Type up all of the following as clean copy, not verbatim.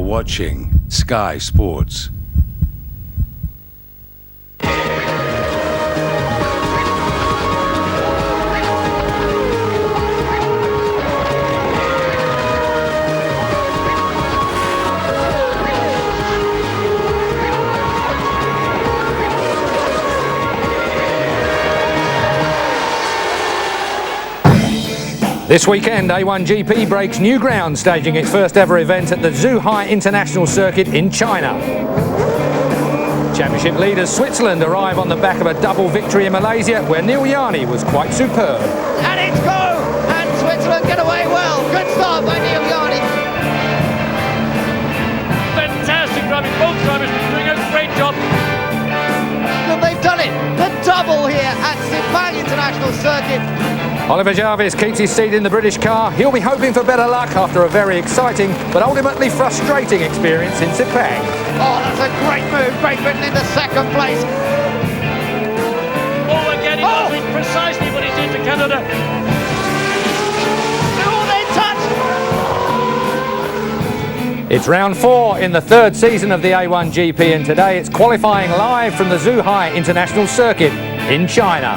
watching Sky Sports. This weekend, A1GP breaks new ground, staging its first ever event at the Zhuhai International Circuit in China. Championship leaders Switzerland arrive on the back of a double victory in Malaysia, where Neil Yarni was quite superb. And it's go! And Switzerland get away well. Good start by Neil Yarni. Fantastic driving, both drivers doing a great job. Look, they've done it. The double here at Sepang International Circuit. Oliver Jarvis keeps his seat in the British car. He'll be hoping for better luck after a very exciting but ultimately frustrating experience in Sepang. Oh, that's a great move. Great Britain in the second place. Oh, again, he's doing precisely what he did to Canada. Oh, they touch! It's round 4 in the third season of the A1GP, and today it's qualifying live from the Zhuhai International Circuit in China.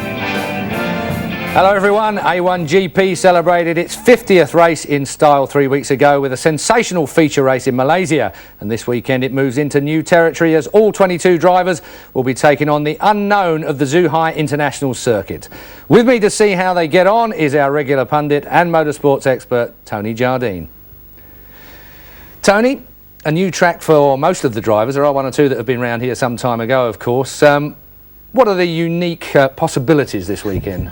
Hello everyone, A1GP celebrated its 50th race in style 3 weeks ago with a sensational feature race in Malaysia, and this weekend it moves into new territory as all 22 drivers will be taking on the unknown of the Zhuhai International Circuit. With me to see how they get on is our regular pundit and motorsports expert Tony Jardine. Tony, a new track for most of the drivers. There are one or two that have been around here some time ago, of course. What are the unique possibilities this weekend?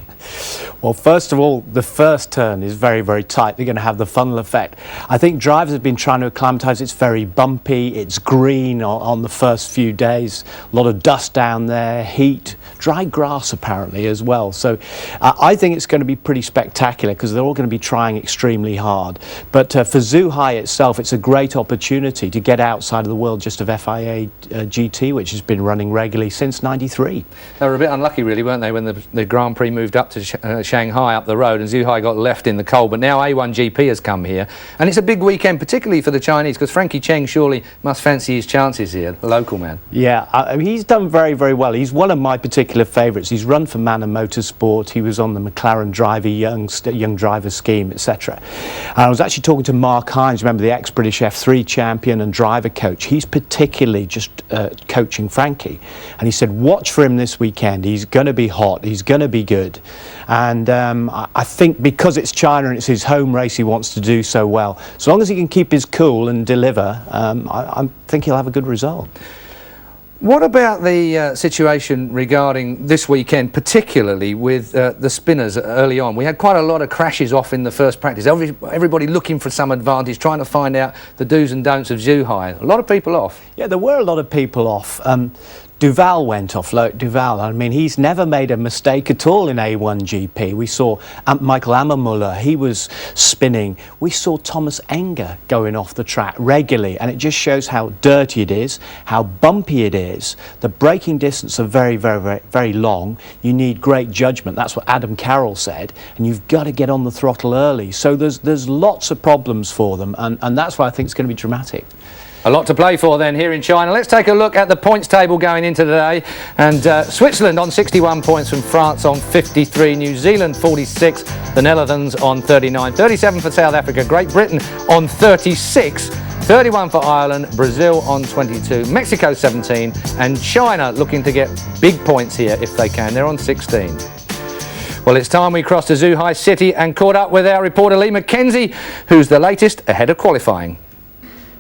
Well, first of all, the first turn is very, very tight. They're going to have the funnel effect. I think drivers have been trying to acclimatise. It's very bumpy, it's green on the first few days, a lot of dust down there, heat, dry grass apparently as well. So I think it's going to be pretty spectacular because they're all going to be trying extremely hard. But for Zhuhai itself, it's a great opportunity to get outside of the world just of FIA GT, which has been running regularly since '93. They were a bit unlucky really, weren't they, when the Grand Prix moved up to Shanghai up the road and Zhuhai got left in the cold. But now A1GP has come here, and it's a big weekend, particularly for the Chinese, because Frankie Cheng surely must fancy his chances here, the local man. Yeah, he's done very, very well. He's one of my particular favourites. He's run for Manor Motorsport. He was on the McLaren driver, young driver scheme, etc. And I was actually talking to Mark Hines, remember the ex-British F3 champion and driver coach. He's particularly just coaching Frankie, and he said, watch for him this weekend. He's going to be hot. He's going to be good. And I think because it's China and it's his home race, he wants to do so well. As long as he can keep his cool and deliver, I think he'll have a good result. What about the situation regarding this weekend, particularly with the spinners early on? We had quite a lot of crashes off in the first practice. Everybody looking for some advantage, trying to find out the do's and don'ts of Zhuhai. A lot of people off. Yeah, there were a lot of people off. Duval went off, Duval. I mean, he's never made a mistake at all in A1GP. We saw Michael Ammermuller, he was spinning. We saw Thomas Enger going off the track regularly, and it just shows how dirty it is, how bumpy it is. The braking distance are very, very, very, very long. You need great judgment. That's what Adam Carroll said, and you've got to get on the throttle early. So there's lots of problems for them, and that's why I think it's going to be dramatic. A lot to play for then here in China. Let's take a look at the points table going into today. And Switzerland on 61 points from France on 53, New Zealand 46, the Netherlands on 39, 37 for South Africa, Great Britain on 36, 31 for Ireland, Brazil on 22, Mexico 17, and China looking to get big points here if they can. They're on 16. Well, it's time we crossed to Zhuhai City and caught up with our reporter Lee McKenzie, who's the latest ahead of qualifying.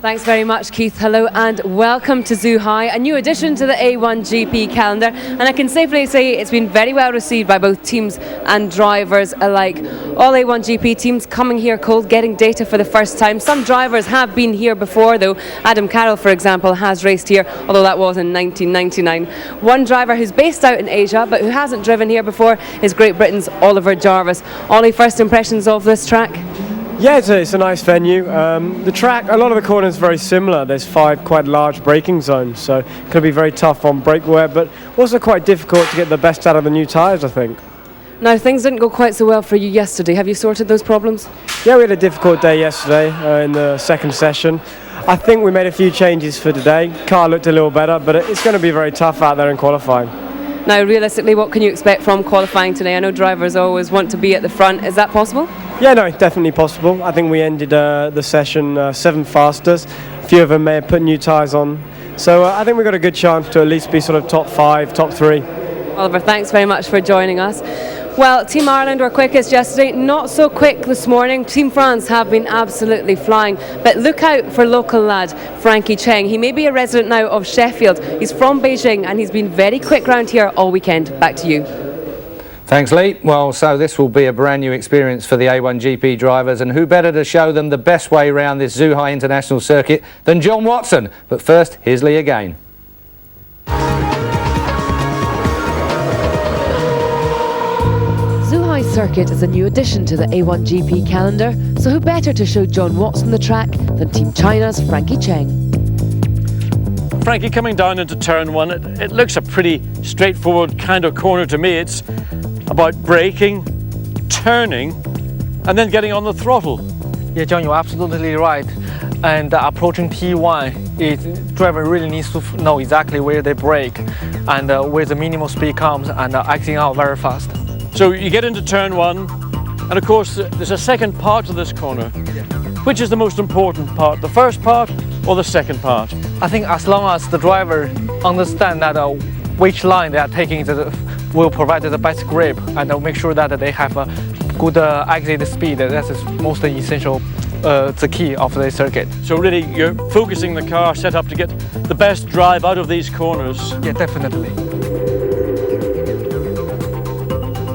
Thanks very much, Keith. Hello and welcome to Zhuhai, a new addition to the A1GP calendar, and I can safely say it's been very well received by both teams and drivers alike. All A1GP teams coming here cold, getting data for the first time. Some drivers have been here before though. Adam Carroll, for example, has raced here, although that was in 1999. One driver who's based out in Asia but who hasn't driven here before is Great Britain's Oliver Jarvis. Ollie, first impressions of this track? Yeah, it's a nice venue. The track, a lot of the corners are very similar. There's 5 quite large braking zones, so it could be very tough on brake wear, but also quite difficult to get the best out of the new tyres, I think. Now, things didn't go quite so well for you yesterday. Have you sorted those problems? Yeah, we had a difficult day yesterday in the second session. I think we made a few changes for today. Car looked a little better, but it's going to be very tough out there in qualifying. Now, realistically, what can you expect from qualifying today? I know drivers always want to be at the front. Is that possible? Yeah, no, definitely possible. I think we ended the session 7th fastest. A few of them may have put new tyres on. So I think we've got a good chance to at least be sort of top 5, top 3. Oliver, thanks very much for joining us. Well, Team Ireland were quickest yesterday, not so quick this morning. Team France have been absolutely flying, but look out for local lad Frankie Cheng. He may be a resident now of Sheffield. He's from Beijing and he's been very quick round here all weekend. Back to you. Thanks, Lee. Well, so this will be a brand new experience for the A1GP drivers, and who better to show them the best way around this Zhuhai International Circuit than John Watson. But first, here's Lee again. Zhuhai Circuit is a new addition to the A1GP calendar, so who better to show John Watson the track than Team China's Frankie Cheng. Frankie, coming down into turn 1, it looks a pretty straightforward kind of corner to me. It's about braking, turning, and then getting on the throttle. Yeah, John, you're absolutely right. And approaching T1, driver really needs to know exactly where they brake and where the minimal speed comes, and acting out very fast. So you get into turn 1, and of course there's a second part to this corner. Which is the most important part, the first part or the second part? I think as long as the driver understands that which line they are taking will provide the best grip, and make sure that they have a good exit speed. That is most essential, the key of the circuit. So really you're focusing the car set up to get the best drive out of these corners. Yeah, definitely.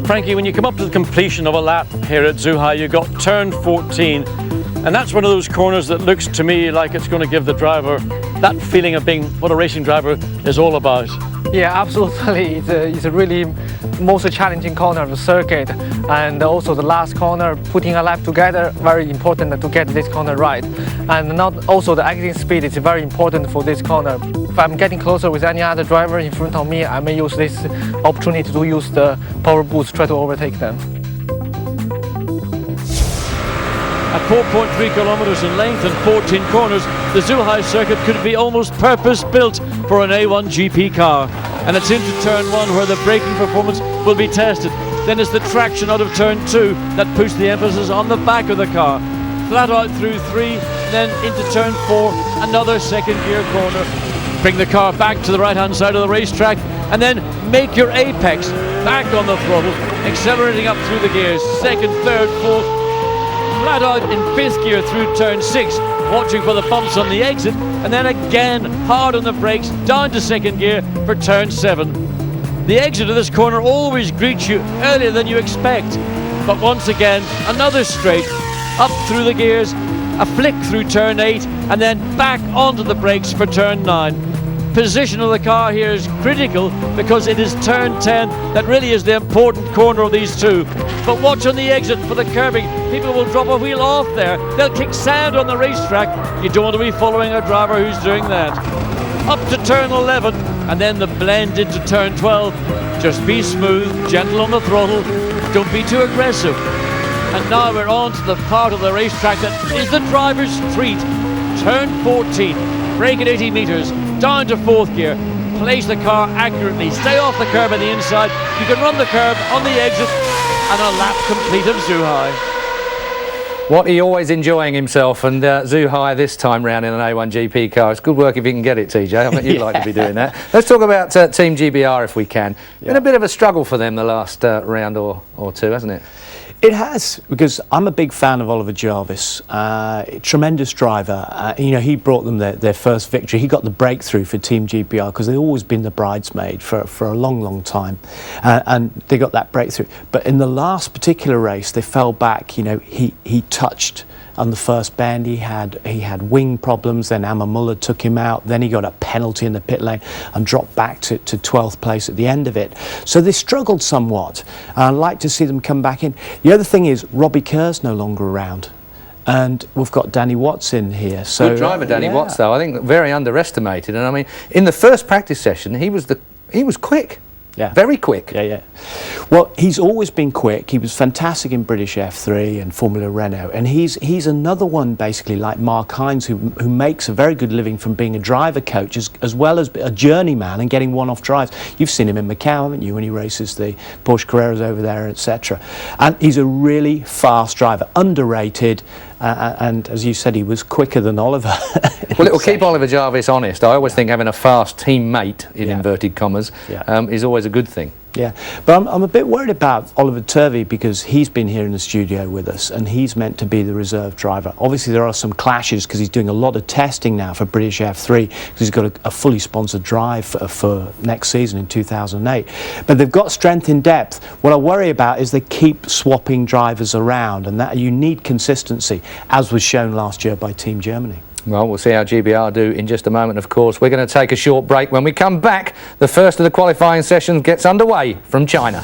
Frankie, when you come up to the completion of a lap here at Zhuhai, you've got turn 14, and that's one of those corners that looks to me like it's going to give the driver that feeling of being what a racing driver is all about. Yeah, absolutely. It's a really most challenging corner of the circuit, and also the last corner, putting a lap together, very important to get this corner right. And not also the exiting speed is very important for this corner. If I'm getting closer with any other driver in front of me, I may use this opportunity to use the power boost, try to overtake them. At 4.3 kilometres in length and 14 corners, the Zhuhai circuit could be almost purpose-built for an A1GP car. And it's into turn 1 where the braking performance will be tested. Then it's the traction out of turn 2 that puts the emphasis on the back of the car. Flat out through 3, then into turn 4, another second gear corner. Bring the car back to the right-hand side of the racetrack, and then make your apex back on the throttle, accelerating up through the gears, second, third, fourth, flat out in 5th gear through turn 6, watching for the bumps on the exit, and then again hard on the brakes, down to second gear for turn 7. The exit of this corner always greets you earlier than you expect, but once again, another straight, up through the gears, a flick through turn 8, and then back onto the brakes for turn 9. Position of the car here is critical because it is turn 10 that really is the important corner of these two. But watch on the exit for the curbing. People will drop a wheel off there. They'll kick sand on the racetrack. You don't want to be following a driver who's doing that. Up to turn 11 and then the blend into turn 12. Just be smooth, gentle on the throttle. Don't be too aggressive. And now we're on to the part of the racetrack that is the driver's treat. Turn 14, brake at 80 metres, down to 4th gear, place the car accurately, stay off the curb on the inside, you can run the curb on the exit, and a lap complete of Zhuhai. What, he always enjoying himself, and Zhuhai this time round in an A1GP car. It's good work if you can get it, TJ. I think you'd like to be doing that. Let's talk about Team GBR if we can. Been a bit of a struggle for them the last round or two, hasn't it? It has, because I'm a big fan of Oliver Jarvis, tremendous driver. You know, he brought them their first victory. He got the breakthrough for Team GPR because they've always been the bridesmaid for a long, long time, and they got that breakthrough. But in the last particular race, they fell back. You know, he touched on the first bend. He had wing problems. Then Amar Muller took him out. Then he got a penalty in the pit lane and dropped back to 12th place at the end of it. So they struggled somewhat. I'd like to see them come back in. The other thing is Robbie Kerr's no longer around, and we've got Danny Watts in here. So good driver, Danny Watts, though. I think very underestimated. And I mean, in the first practice session, he was quick. Yeah. Very quick. Yeah. Well, he's always been quick. He was fantastic in British F3 and Formula Renault, and he's another one basically like Mark Hines who makes a very good living from being a driver coach as well as a journeyman and getting one-off drives. You've seen him in Macau, haven't you, when he races the Porsche Carreras over there, etc. And he's a really fast driver, underrated. And as you said, he was quicker than Oliver. Well, it will keep Oliver Jarvis honest. I always think having a fast teammate, in inverted commas, is always a good thing. Yeah, but I'm a bit worried about Oliver Turvey because he's been here in the studio with us and he's meant to be the reserve driver. Obviously there are some clashes because he's doing a lot of testing now for British F3 because he's got a fully sponsored drive for next season in 2008. But they've got strength in depth. What I worry about is they keep swapping drivers around, and that you need consistency, as was shown last year by Team Germany. Well, we'll see how GBR do in just a moment, of course. We're going to take a short break. When we come back, the first of the qualifying sessions gets underway from China.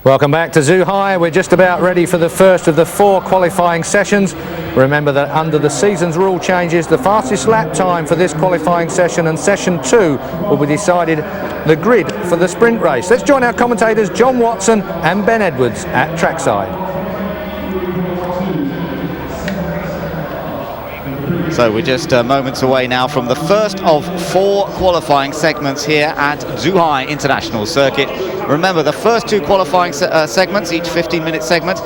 Welcome back to Zhuhai. We're just about ready for the first of the 4 qualifying sessions. Remember that under the season's rule changes, the fastest lap time for this qualifying session and session 2 will be decided the grid for the sprint race. Let's join our commentators John Watson and Ben Edwards at trackside. So we're just moments away now from the first of 4 qualifying segments here at Zhuhai International Circuit. Remember, the first 2 qualifying segments, each 15-minute segment,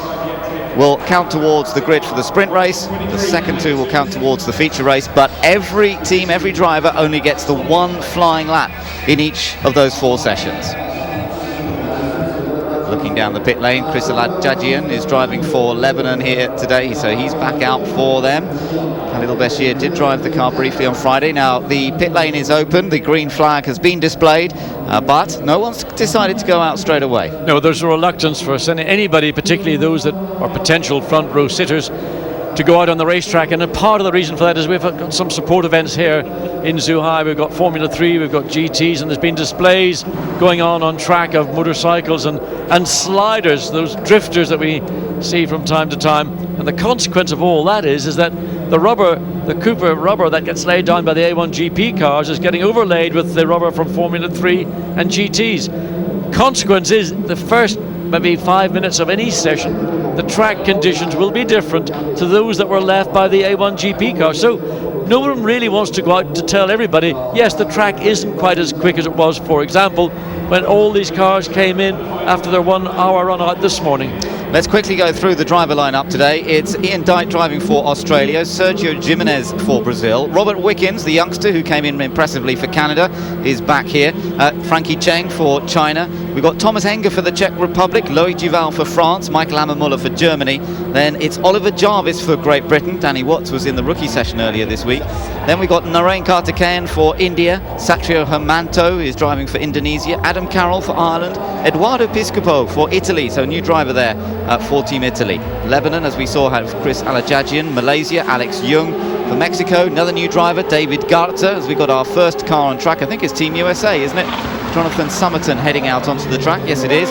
will count towards the grid for the sprint race. The second 2 will count towards the feature race, but every team, every driver only gets the 1 flying lap in each of those 4 sessions. Looking down the pit lane, Chris Aladjajian is driving for Lebanon here today, so he's back out for them. Khalil Bashir did drive the car briefly on Friday. Now the pit lane is open, the green flag has been displayed, but no one's decided to go out straight away. No, there's a reluctance for anybody, particularly those that are potential front row sitters, to go out on the racetrack, and a part of the reason for that is we've got some support events here in Zhuhai. We've got Formula 3, we've got GTs, and there's been displays going on track of motorcycles and sliders, those drifters that we see from time to time. And the consequence of all that is that the rubber, the Cooper rubber that gets laid down by the A1GP cars is getting overlaid with the rubber from Formula 3 and GTs. Consequence is the first maybe 5 minutes of any session, the track conditions will be different to those that were left by the A1GP car. So no one really wants to go out to tell everybody, yes, the track isn't quite as quick as it was, for example, when all these cars came in after their 1 hour run out this morning. Let's quickly go through the driver lineup today. It's Ian Dyke driving for Australia, Sergio Jimenez for Brazil, Robert Wickens, the youngster who came in impressively for Canada, is back here, Frankie Cheng for China, we've got Thomas Henger for the Czech Republic, Loïc Duval for France, Michael Ammermuller for Germany, then it's Oliver Jarvis for Great Britain, Danny Watts was in the rookie session earlier this week, then we've got Narain Karthikeyan for India, Satrio Hermanto is driving for Indonesia, Adam Carroll for Ireland, Eduardo Piscopo for Italy, so new driver there for Team Italy. Lebanon, as we saw, had Chris Aladjajian, Malaysia, Alex Young for Mexico, another new driver, David Garza, as we got our first car on track. I think it's Team USA, isn't it? Jonathan Summerton heading out onto the track. Yes, it is.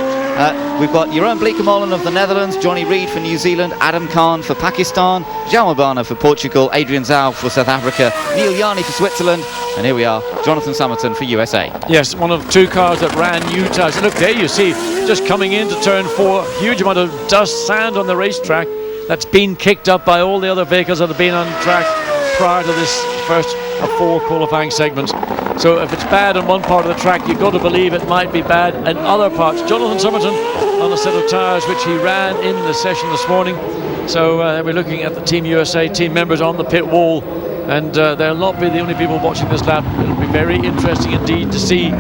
We've got Jeroen Bleekemolen of the Netherlands, Johnny Reid for New Zealand, Adam Khan for Pakistan, João Urbana for Portugal, Adrian Zhao for South Africa, Neil Yarni for Switzerland, and here we are, Jonathan Summerton for USA. Yes, one of 2 cars that ran new tyres. Look, there you see, just coming into turn 4, huge amount of dust, sand on the racetrack that's been kicked up by all the other vehicles that have been on track prior to this first of 4 qualifying segments. So if it's bad on one part of the track, you've got to believe it might be bad in other parts. Jonathan Summerton on a set of tyres which he ran in the session this morning. So we're looking at the Team USA team members on the pit wall, and they'll not be the only people watching this lap. It'll be very interesting indeed to see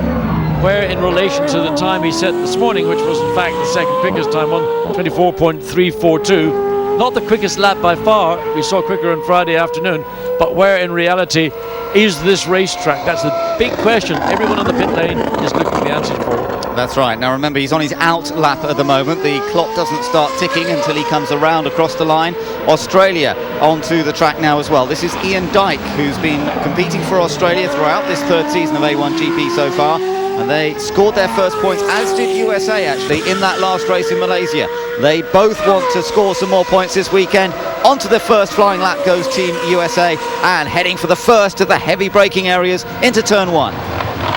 where, in relation to the time he set this morning, which was in fact the second quickest time, 1:24.342, not the quickest lap by far, we saw quicker on Friday afternoon, but where in reality is this racetrack? That's the big question everyone on the pit lane is looking for the answers for. That's right. Now remember, he's on his out lap at the moment. The clock doesn't start ticking until he comes around across the line. Australia onto the track now as well. This is Ian Dyke, who's been competing for Australia throughout this third season of A1GP so far. And they scored their first points, as did USA actually, in that last race in Malaysia. They both want to score some more points this weekend. Onto the first flying lap goes Team USA, and heading for the first of the heavy braking areas into turn 1.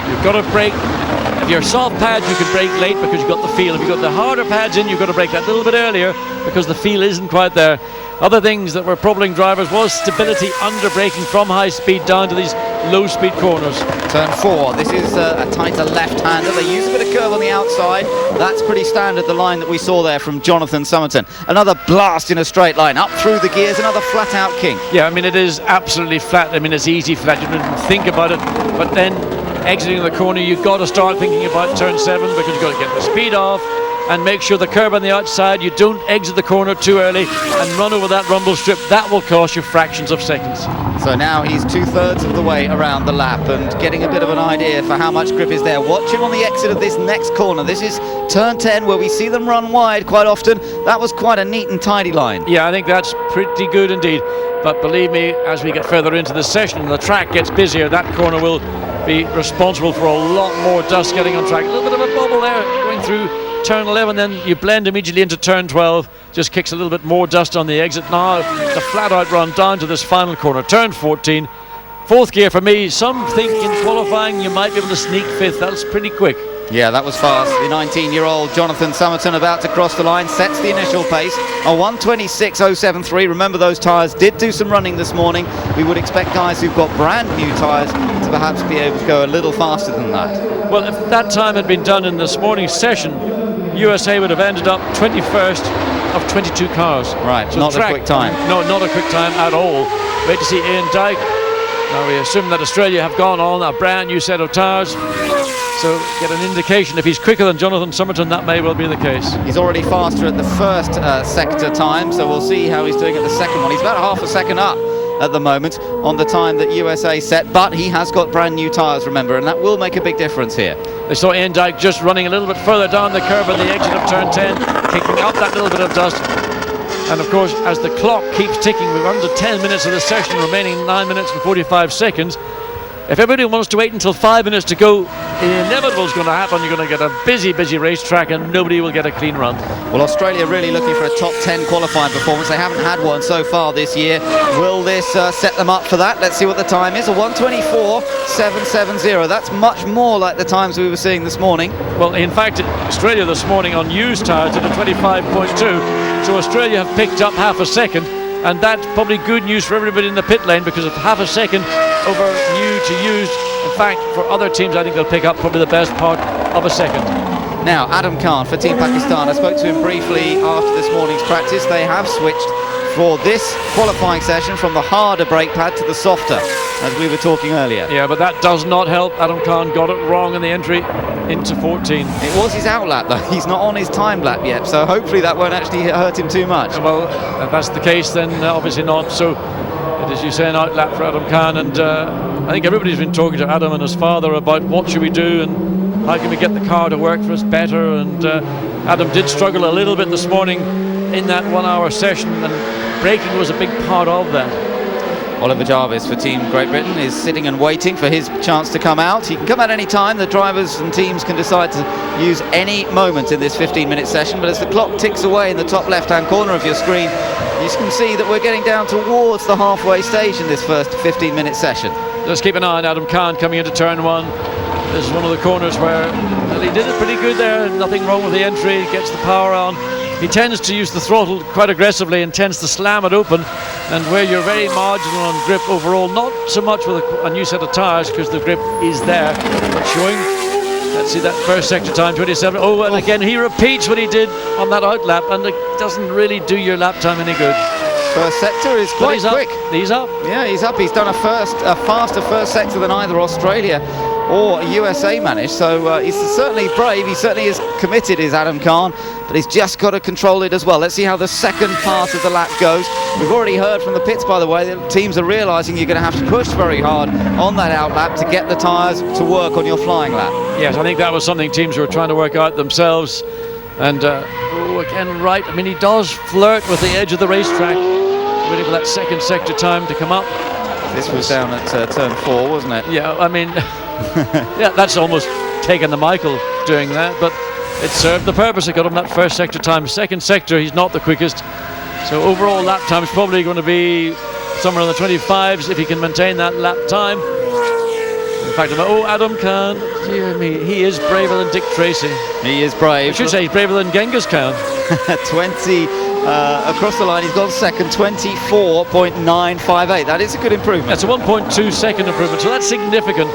You've got to brake. If you're soft pads, you can brake late because you've got the feel. If you've got the harder pads in, you've got to brake that little bit earlier because the feel isn't quite there. Other things that were troubling drivers was stability under braking from high speed down to these low speed corners. Turn 4, this is a tighter left-hander. They use a bit of curve on the outside. That's pretty standard, the line that we saw there from Jonathan Somerton. Another blast in a straight line, up through the gears, another flat-out kink. Yeah, I mean, it is absolutely flat. I mean, it's easy flat. You don't even think about it. But then exiting the corner, you've got to start thinking about turn 7 because you've got to get the speed off and make sure the curb on the outside, you don't exit the corner too early and run over that rumble strip. That will cost you fractions of seconds. So now he's 2/3 of the way around the lap and getting a bit of an idea for how much grip is there. Watch him on the exit of this next corner. This is turn 10 where we see them run wide quite often. That was quite a neat and tidy line. Yeah, I think that's pretty good indeed. But believe me, as we get further into the session and the track gets busier, that corner will be responsible for a lot more dust getting on track. A little bit of a bubble there going through turn 11, then you blend immediately into turn 12, just kicks a little bit more dust on the exit. Now the flat out run down to this final corner, turn 14, fourth gear for me. Some think in qualifying you might be able to sneak fifth. That's pretty quick. Yeah, that was fast. The 19-year-old Jonathan Somerton about to cross the line, sets the initial pace, a 1:26.073. Remember, those tyres did do some running this morning. We would expect guys who've got brand new tyres to perhaps be able to go a little faster than that. Well, if that time had been done in this morning's session, USA would have ended up 21st of 22 cars. Right, so not a quick time. No, not a quick time at all. Wait to see Ian Dyke. Now we assume that Australia have gone on a brand new set of tyres. So get an indication if he's quicker than Jonathan Somerton, that may well be the case. He's already faster at the first sector time, so we'll see how he's doing at the second one. He's about half a second up at the moment on the time that USA set, but he has got brand new tyres, remember, and that will make a big difference here. They saw Ian Dyke just running a little bit further down the curve at the exit of turn 10, kicking up that little bit of dust. And of course, as the clock keeps ticking, we're under 10 minutes of the session, remaining 9 minutes and 45 seconds. If everybody wants to wait until 5 minutes to go, the inevitable is going to happen. You're going to get a busy racetrack and nobody will get a clean run. Well, Australia really looking for a top 10 qualifying performance. They haven't had one so far this year. Will this set them up for that? Let's see what the time is. A 1:24.770. That's much more like the times we were seeing this morning. Well, in fact, Australia this morning on used tyres did a 25.2. So Australia have picked up half a second. And that's probably good news for everybody in the pit lane because of half a second over new to used. In fact, for other teams, I think they'll pick up probably the best part of a second. Now, Adam Khan for Team Pakistan. I spoke to him briefly after this morning's practice. They have switched for this qualifying session from the harder brake pad to the softer, as we were talking earlier. Yeah, but that does not help. Adam Khan got it wrong in the entry into 14. It was his out lap, though. He's not on his time lap yet, so hopefully that won't actually hurt him too much. Well, if that's the case, then obviously not. So it is, you say, an out lap for Adam Khan, and I think everybody's been talking to Adam and his father about what should we do and how can we get the car to work for us better. And Adam did struggle a little bit this morning in that 1 hour session, and braking was a big part of that. Oliver Jarvis for Team Great Britain is sitting and waiting for his chance to come out. He can come out any time. The drivers and teams can decide to use any moment in this 15-minute session. But as the clock ticks away in the top left-hand corner of your screen, you can see that we're getting down towards the halfway stage in this first 15-minute session. Just keep an eye on Adam Khan coming into turn 1. This is one of the corners where he did it pretty good there. Nothing wrong with the entry. Gets the power on. He tends to use the throttle quite aggressively and tends to slam it open, and where you're very marginal on grip overall, not so much with a new set of tyres because the grip is there, but showing. Let's see that first sector time, 27. Oh, and again he repeats what he did on that out lap, and it doesn't really do your lap time any good. First sector is quite quick. He's up. Yeah, he's up. He's done a faster first sector than either Australia or USA managed. So he's certainly brave. He certainly is committed, is Adam Khan, but he's just got to control it as well. Let's see how the second part of the lap goes. We've already heard from the pits, by the way, that teams are realising you're going to have to push very hard on that out lap to get the tyres to work on your flying lap. Yes, I think that was something teams were trying to work out themselves. And again, Wright, I mean, he does flirt with the edge of the racetrack, waiting for that second sector time to come up. This was down at turn 4, wasn't it? Yeah, I mean, yeah, that's almost taken the Michael doing that, but it served the purpose. It got him that first sector time. Second sector, he's not the quickest. So overall lap time is probably going to be somewhere in the 25s if he can maintain that lap time. In fact, Adam Khan, dear me, he is braver than Dick Tracy. He is brave. I should say he's braver than Genghis Khan. 20 across the line, he's gone second, 24.958. That is a good improvement. That's a 1.2 second improvement, so that's significant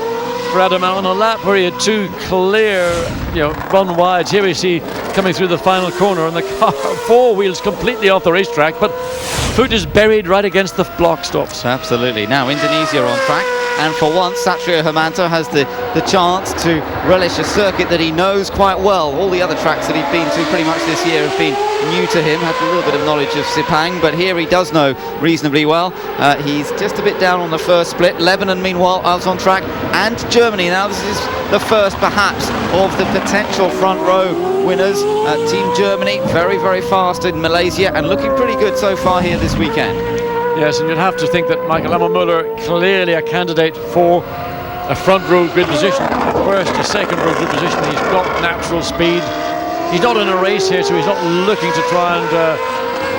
for Adam on a lap where he had two clear, run wides. Here we see coming through the final corner, and the car, four wheels completely off the racetrack, but foot is buried right against the block stops. Absolutely. Now Indonesia on track, and for once Satrio Hermanto has the chance to relish a circuit that he knows quite well. All the other tracks that he's been to pretty much this year have been new to him, had a little bit of knowledge of Sepang, but here he does know reasonably well. He's just a bit down on the first split. Lebanon meanwhile out on track, and Germany. Now this is the first perhaps of the potential front row winners. Team Germany very, very fast in Malaysia and looking pretty good so far here this weekend. Yes, and you'd have to think that Michael Ammermuller clearly a candidate for a front row grid position, first a second row grid position. He's got natural speed. He's not in a race here, so he's not looking to try and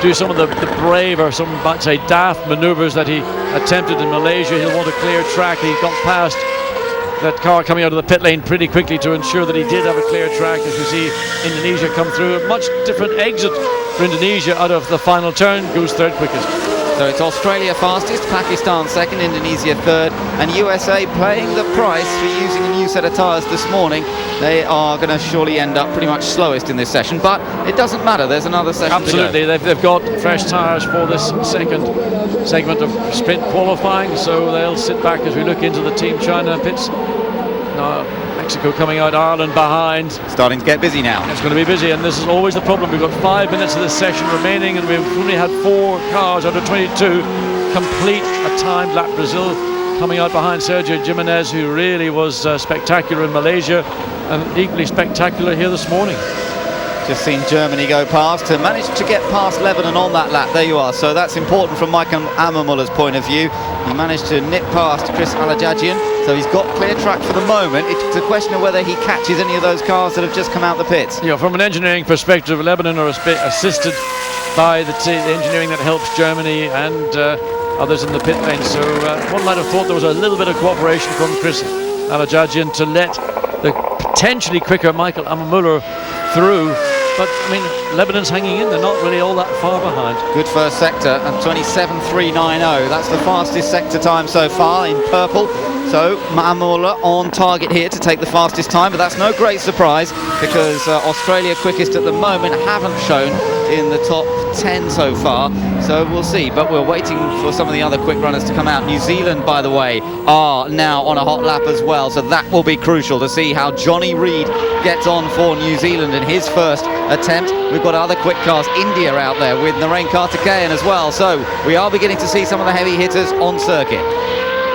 do some of the brave or some might say daft manoeuvres that he attempted in Malaysia. He'll want a clear track. He got past that car coming out of the pit lane pretty quickly to ensure that he did have a clear track, as we see Indonesia come through. A much different exit for Indonesia out of the final turn, goes third quickest. So it's Australia fastest, Pakistan second, Indonesia third, and USA paying the price for using a new set of tyres this morning. They are going to surely end up pretty much slowest in this session, but it doesn't matter, there's another session. Absolutely, they've got fresh tyres for this second segment of sprint qualifying, so they'll sit back as we look into the Team China pits. Now, Mexico coming out, Ireland behind. Starting to get busy now. It's going to be busy, and this is always the problem. We've got 5 minutes of this session remaining, and we've only had 4 cars out of 22 complete a timed lap. Brazil coming out behind Sergio Jimenez, who really was spectacular in Malaysia, and equally spectacular here this morning. Just seen Germany go past and managed to get past Lebanon on that lap. There you are. So that's important from Michael Ammermuller's point of view. He managed to nip past Chris Alajajian, so he's got clear track for the moment. It's a question of whether he catches any of those cars that have just come out the pits. Yeah, from an engineering perspective, Lebanon are assisted by the engineering that helps Germany and others in the pit lane. So one might have thought there was a little bit of cooperation from Chris Alajajian to let the potentially quicker Michael Ammermuller through. But, I mean, Lebanon's hanging in. They're not really all that far behind. Good first sector, and 27.390. That's the fastest sector time so far in purple. So, Ammermuller on target here to take the fastest time, but that's no great surprise because Australia quickest at the moment haven't shown in the top 10 so far. So we'll see, but we're waiting for some of the other quick runners to come out. New Zealand, by the way, are now on a hot lap as well, so that will be crucial to see how Johnny Reid gets on for New Zealand in his first attempt. We've got other quick cars, India out there with Narain Karthikeyan as well, so we are beginning to see some of the heavy hitters on circuit.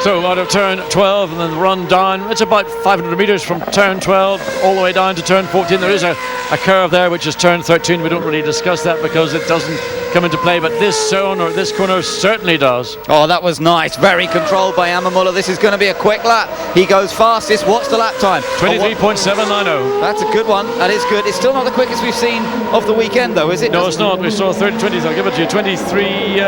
So out of turn 12 and then the run down, it's about 500 metres from turn 12 all the way down to turn 14. There is a curve there which is turn 13. We don't really discuss that because it doesn't come into play, but this zone or this corner certainly does. Oh, that was nice. Very controlled by Ammermuller. This is going to be a quick lap. He goes fastest. What's the lap time? 23.790. That's a good one. That is good. It's still not the quickest we've seen of the weekend, though, is it? No, it's not. We saw 20. I'll give it to you. 23.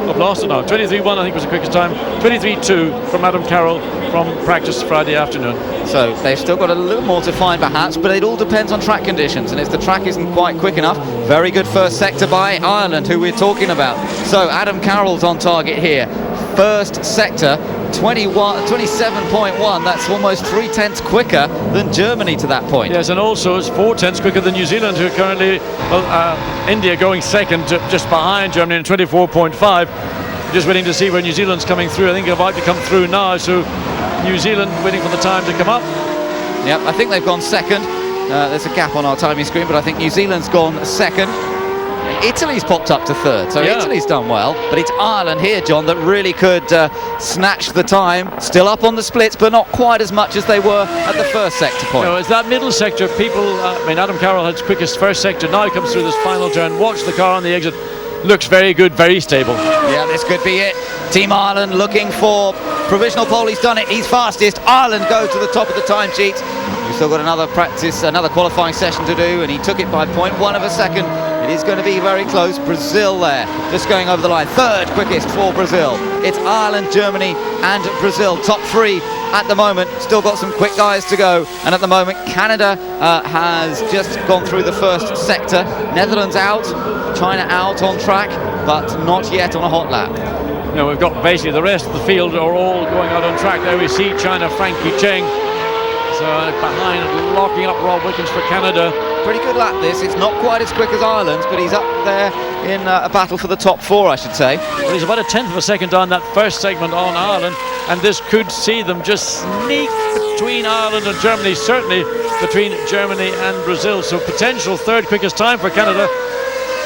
I've lost it now. 23.1 I think was the quickest time. 23.2 from Adam Carroll from practice Friday afternoon. So they've still got a little more to find perhaps, but it all depends on track conditions, and if the track isn't quite quick enough. Very good first sector by Ireland, who we're talking about. So Adam Carroll's on target here. First sector 27.1. That's almost 3/10 quicker than Germany to that point. Yes, and also it's 4/10 quicker than New Zealand, who are currently India going second just behind Germany in 24.5. Just waiting to see where New Zealand's coming through. I think they're about to come through now, so New Zealand waiting for the time to come up. Yep, I think they've gone second. There's a gap on our timing screen, but I think New Zealand's gone second. Italy's popped up to third, so Yeah. Italy's done well. But it's Ireland here, John, that really could snatch the time. Still up on the splits, but not quite as much as they were at the first sector point. It's that middle sector. People, Adam Carroll had quickest first sector. Now comes through this final turn. Watch the car on the exit. Looks very good, very stable. Yeah, this could be it. Team Ireland looking for provisional pole. He's done it. He's fastest. Ireland go to the top of the timesheet. We've still got another qualifying session to do, and he took it by 0.1 of a second. It is going to be very close. Brazil there, just going over the line. Third quickest for Brazil. It's Ireland, Germany, and Brazil. Top three at the moment. Still got some quick guys to go. And at the moment, Canada has just gone through the first sector. Netherlands out, China out on track, but not yet on a hot lap. Now we've got basically the rest of the field are all going out on track. There we see China, Frankie Cheng. So behind, locking up Rob Wickens for Canada. Pretty good lap this. It's not quite as quick as Ireland's, but he's up there in a battle for the top four, I should say. Well, he's about a tenth of a second on that first segment on Ireland, and this could see them just sneak between Ireland and Germany, certainly between Germany and Brazil. So potential third quickest time for Canada.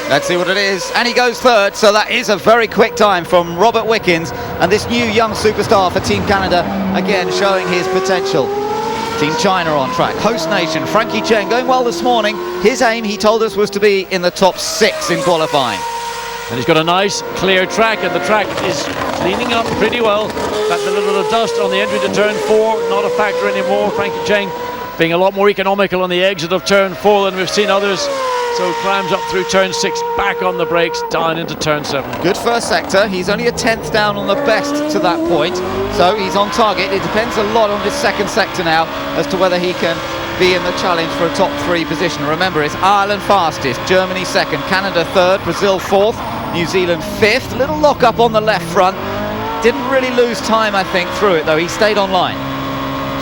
Let's see what it is. And he goes third, so that is a very quick time from Robert Wickens, and this new young superstar for Team Canada, again showing his potential. Team China on track. Host nation, Frankie Cheng, going well this morning. His aim, he told us, was to be in the top 6 in qualifying. And he's got a nice, clear track, and the track is cleaning up pretty well. That little bit of dust on the entry to turn 4, not a factor anymore. Frankie Cheng being a lot more economical on the exit of turn 4 than we've seen others. So climbs up through turn 6, back on the brakes, down into turn 7. Good first sector. He's only a 10th down on the best to that point, so he's on target. It depends a lot on this second sector now as to whether he can be in the challenge for a top 3 position. Remember, it's Ireland fastest, Germany second, Canada third, Brazil fourth, New Zealand fifth. Little lock up on the left front. Didn't really lose time, I think, through it though. He stayed on line.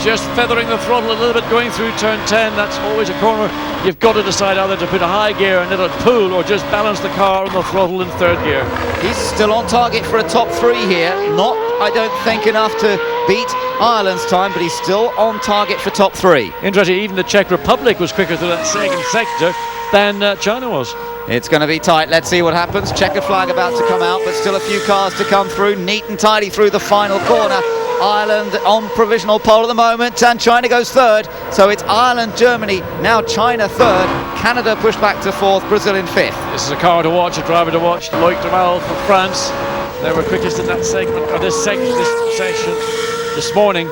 Just feathering the throttle a little bit going through turn 10. That's always a corner. You've got to decide either to put a high gear and let it pull or just balance the car on the throttle in third gear. He's still on target for a top 3 here. Not, I don't think, enough to beat Ireland's time, but he's still on target for top 3. Interesting, even the Czech Republic was quicker through that second sector than China was. It's going to be tight. Let's see what happens. Checkered flag about to come out, but still a few cars to come through. Neat and tidy through the final corner. Ireland on provisional pole at the moment, and China goes third. So it's Ireland, Germany, now China third. Canada pushed back to fourth, Brazil in fifth. This is a car to watch, a driver to watch. Loic Duval for France. They were quickest in that segment, or this session this morning.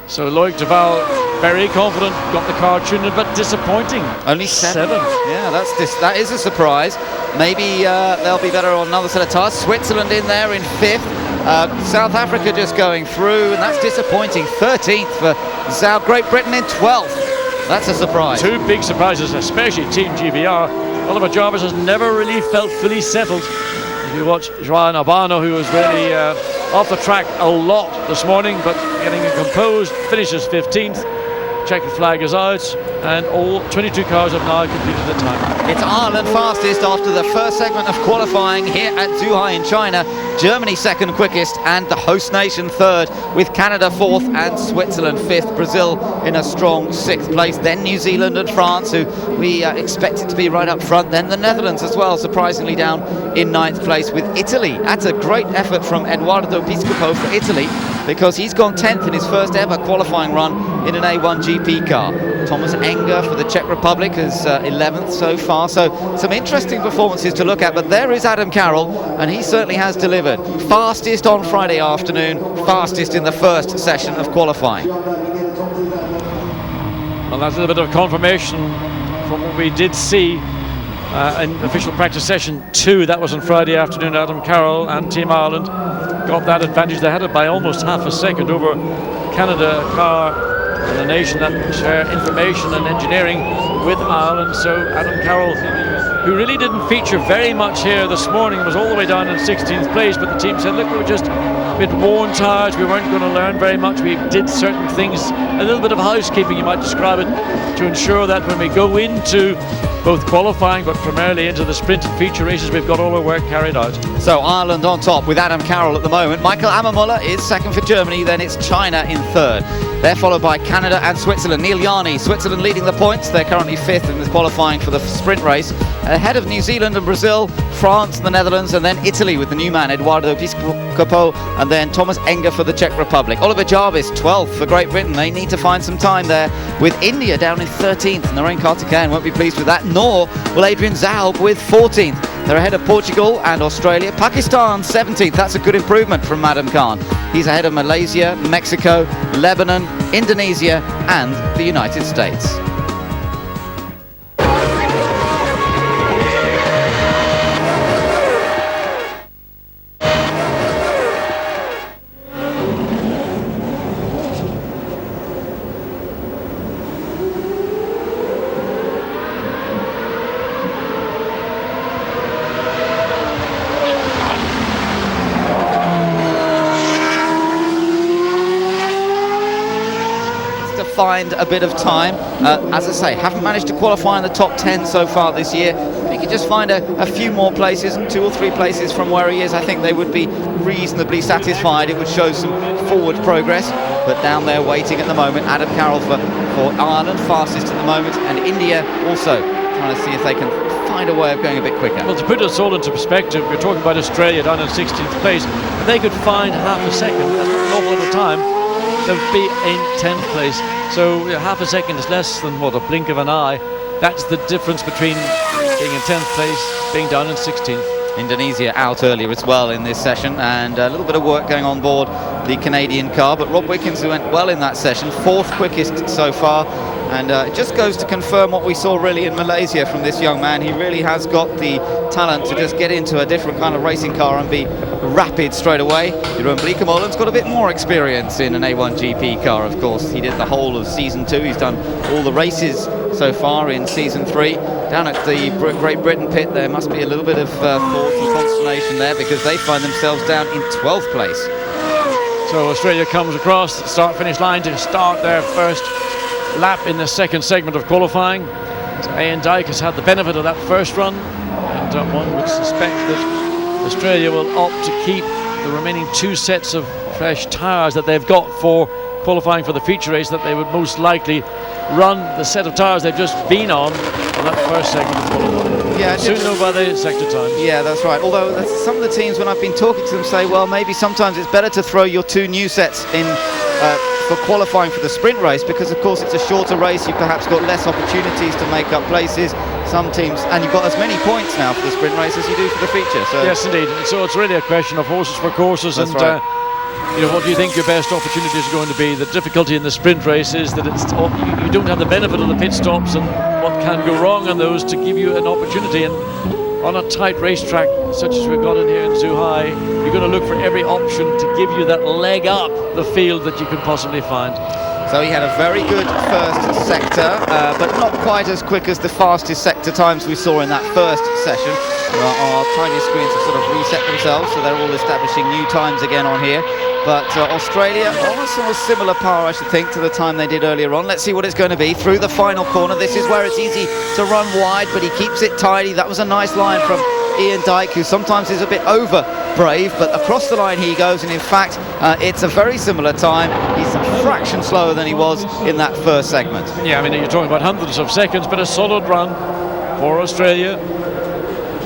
So Loic Duval, very confident, got the car tuned, but disappointing. Only 7. Yeah, that is a surprise. Maybe they'll be better on another set of tires. Switzerland in there in fifth. South Africa just going through, and that's disappointing. 13th for Great Britain in 12th. That's a surprise. 2 big surprises, especially Team GBR. Oliver Jarvis has never really felt fully settled. If you watch João Albano, who was really off the track a lot this morning, but getting composed, finishes 15th. Checkered flag is out, and all 22 cars have now completed the time. It's Ireland fastest after the first segment of qualifying here at Zhuhai in China. Germany second quickest, and the host nation third, with Canada fourth and Switzerland fifth. Brazil in a strong 6th place. Then New Zealand and France, who we expected to be right up front. Then the Netherlands as well, surprisingly down in 9th place, with Italy. That's a great effort from Edoardo Piscopo for Italy, because he's gone 10th in his first ever qualifying run in an A1GP car. Thomas Enger for the Czech Republic is 11th so far, so some interesting performances to look at. But there is Adam Carroll, and he certainly has delivered. Fastest on Friday afternoon, fastest in the first session of qualifying. Well, that's a little bit of confirmation from what we did see in official practice session 2. That was on Friday afternoon. Adam Carroll and Team Ireland got that advantage. They had it by almost half a second over Canada, a car and a nation that share information and engineering with Ireland. So Adam Carroll, who really didn't feature very much here this morning, was all the way down in 16th place, but the team said, look, we were just a bit worn tired, we weren't going to learn very much, we did certain things, a little bit of housekeeping, you might describe it, to ensure that when we go into both qualifying but primarily into the sprint and feature races. We've got all our work carried out. So Ireland on top with Adam Carroll at the moment. Michael Ammermuller is second for Germany, then it's China in third. They're followed by Canada and Switzerland. Neil Yarni, Switzerland leading the points. They're currently fifth in the qualifying for the sprint race. Ahead of New Zealand and Brazil, France and the Netherlands, and then Italy with the new man, Eduardo Piscopo, and then Thomas Enger for the Czech Republic. Oliver Jarvis, 12th for Great Britain. They need to find some time there, with India down in 13th. Narain Karthikeyan won't be pleased with that, nor will Adrian Zaub with 14th. They're ahead of Portugal and Australia. Pakistan 17th. That's a good improvement from Madam Khan. He's ahead of Malaysia, Mexico, Lebanon, Indonesia and the United States. Find a bit of time. As I say, haven't managed to qualify in the top 10 so far this year. If he could just find a few more places, 2 or 3 places from where he is, I think they would be reasonably satisfied. It would show some forward progress. But down there waiting at the moment, Adam Carroll for Ireland, fastest at the moment, and India also trying to see if they can find a way of going a bit quicker. Well, to put us all into perspective, we're talking about Australia down in 16th place. If they could find half a second, that's an awful lot of time, they would be in 10th place. So half a second is less than, what, a blink of an eye. That's the difference between being in 10th place, being down in 16th. Indonesia out earlier as well in this session, and a little bit of work going on board the Canadian car, but Rob Wickens, who went well in that session, 4th quickest so far, and it just goes to confirm what we saw really in Malaysia from this young man. He really has got the talent to just get into a different kind of racing car and be rapid straight away. Jeroen Bleekemolen's got a bit more experience in an A1GP car, of course. He did the whole of season 2. He's done all the races so far in season 3. Down at the Great Britain pit, there must be a little bit of thought and consternation there, because they find themselves down in 12th place. So Australia comes across the start-finish line to start their first lap in the second segment of qualifying. So Ian Dyke has had the benefit of that first run, and one would suspect that Australia will opt to keep the remaining 2 sets of fresh tyres that they've got for qualifying for the feature race, that they would most likely run the set of tyres they've just been on that first segment of qualifying. Yeah, soon know by the sector times. Yeah, that's right. Although some of the teams, when I've been talking to them, say, well, maybe sometimes it's better to throw your 2 new sets in for qualifying for the sprint race, because of course it's a shorter race. You've perhaps got less opportunities to make up places. Some teams, and you've got as many points now for the sprint race as you do for the feature. So yes, indeed. So it's really a question of horses for courses. That's and right. What do you think your best opportunities are going to be? The difficulty in the sprint race is that you don't have the benefit of the pit stops and what can go wrong on those to give you an opportunity. And on a tight racetrack such as we've got in here in Zhuhai, you're going to look for every option to give you that leg up the field that you can possibly find. So he had a very good first sector, but not quite as quick as the fastest sector times we saw in that first session. Our tiny screens have sort of reset themselves, so they're all establishing new times again on here. But Australia also a similar power, I should think, to the time they did earlier on. Let's see what it's going to be through the final corner. This is where it's easy to run wide, but he keeps it tidy. That was a nice line from Ian Dyke, who sometimes is a bit over brave, but across the line he goes, and in fact it's a very similar time. He's a fraction slower than he was in that first segment. Yeah, I mean, you're talking about hundreds of seconds, but a solid run for Australia.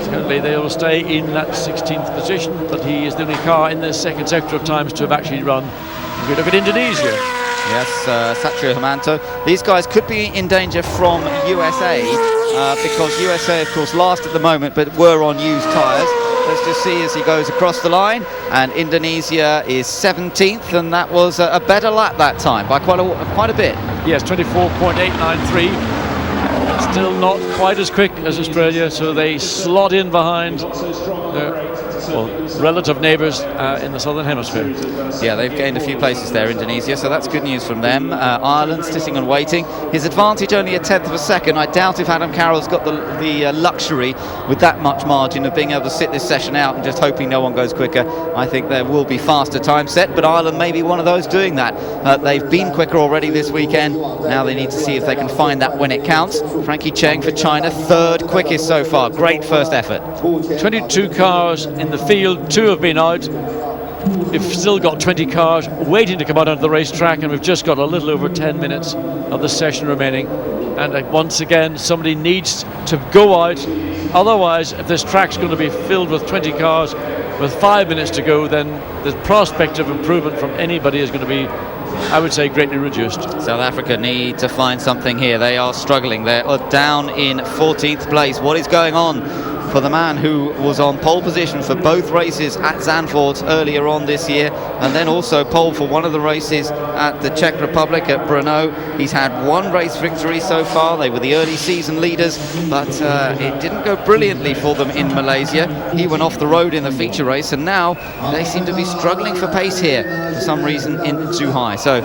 Certainly they will stay in that 16th position, but he is the only car in the second sector of times to have actually run. If we look at Indonesia. Yes, Satrio Hermanto. These guys could be in danger from USA, because USA, of course, last at the moment, but were on used tyres. Let's just see as he goes across the line, and Indonesia is 17th, and that was a better lap that time by quite a bit. Yes, 24.893. Still not quite as quick as Australia, so they slot in behind their relative neighbours in the southern hemisphere. Yeah, they've gained a few places there, Indonesia, so that's good news from them. Ireland sitting and waiting. His advantage only a tenth of a second. I doubt if Adam Carroll's got the luxury with that much margin of being able to sit this session out and just hoping no one goes quicker. I think there will be faster time set, but Ireland may be one of those doing that. They've been quicker already this weekend. Now they need to see if they can find that when it counts. Frankie Cheng for China, third quickest so far. Great first effort. 22 cars in the field, 2 have been out. We've still got 20 cars waiting to come out onto the racetrack, and we've just got a little over 10 minutes of the session remaining. And once again, somebody needs to go out. Otherwise, if this track's going to be filled with 20 cars with 5 minutes to go, then the prospect of improvement from anybody is going to be, I would say, greatly reduced. South Africa need to find something here. They are struggling. They're down in 14th place. What is going on for the man who was on pole position for both races at Zandvoort earlier on this year, and then also pole for one of the races at the Czech Republic at Brno? He's had 1 race victory so far. They were the early season leaders, but it didn't go brilliantly for them in Malaysia. He went off the road in the feature race, and now they seem to be struggling for pace here for some reason in Zhuhai. So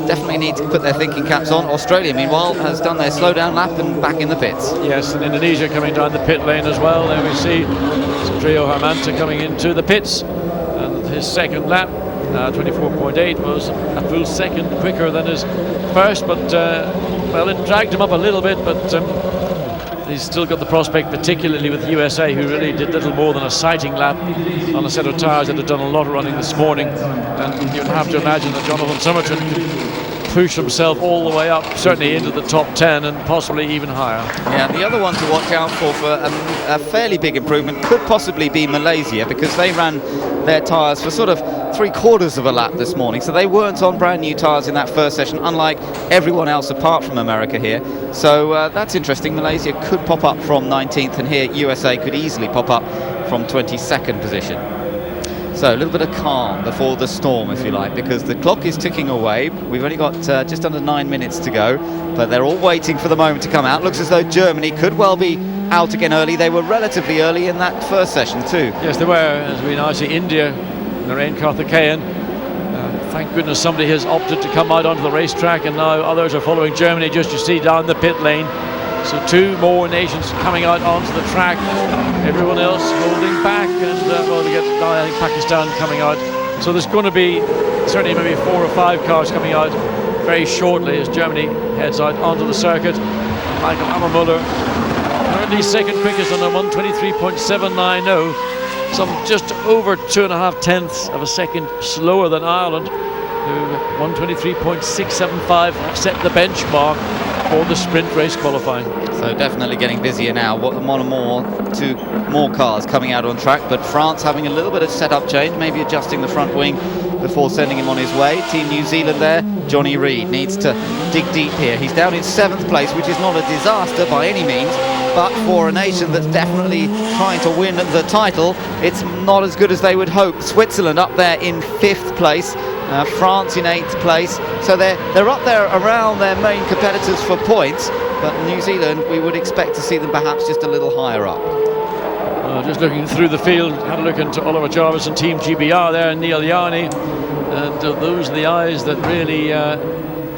definitely need to put their thinking caps on. Australia, meanwhile, has done their slowdown lap and back in the pits. Yes, and Indonesia coming down the pit lane as well. There we see Trio Hermanta coming into the pits, and his second lap, 24.8, was a full second quicker than his first, but well, it dragged him up a little bit, but he's still got the prospect, particularly with USA, who really did little more than a sighting lap on a set of tyres that had done a lot of running this morning. And you'd have to imagine that Jonathan Somerton could push himself all the way up, certainly into the top 10 and possibly even higher. Yeah, the other one to watch out for a fairly big improvement could possibly be Malaysia, because they ran their tyres for sort of 3/4 of a lap this morning, so they weren't on brand new tyres in that first session, unlike everyone else apart from America here. So that's interesting. Malaysia could pop up from 19th, and here USA could easily pop up from 22nd position. So a little bit of calm before the storm, if you like, because the clock is ticking away. We've only got just under 9 minutes to go, but they're all waiting for the moment to come out. Looks as though Germany could well be out again early. They were relatively early in that first session too. Yes, they were. As we now see India, Narain Karthikeyan. Thank goodness somebody has opted to come out onto the racetrack, and now others are following Germany, just you see down the pit lane. So 2 more nations coming out onto the track. Everyone else holding back, and well, we get I think Pakistan coming out. So there's going to be certainly maybe 4 or 5 cars coming out very shortly as Germany heads out onto the circuit. Michael Ammermuller, currently second quickest on a 1:23.790. Some just over 2.5 tenths of a second slower than Ireland, who 1:23.675 set the benchmark for the sprint race qualifying. So definitely getting busier now. Two more cars coming out on track, but France having a little bit of setup change, maybe adjusting the front wing before sending him on his way. Team New Zealand there, Johnny Reid needs to dig deep here. He's down in 7th place, which is not a disaster by any means, but for a nation that's definitely trying to win the title, it's not as good as they would hope. Switzerland up there in 5th place, France in 8th place, so they're up there around their main competitors for points, but New Zealand, we would expect to see them perhaps just a little higher up. Just looking through the field, had a look into Oliver Jarvis and Team GBR there, and Neil Yarni, and those are the eyes that really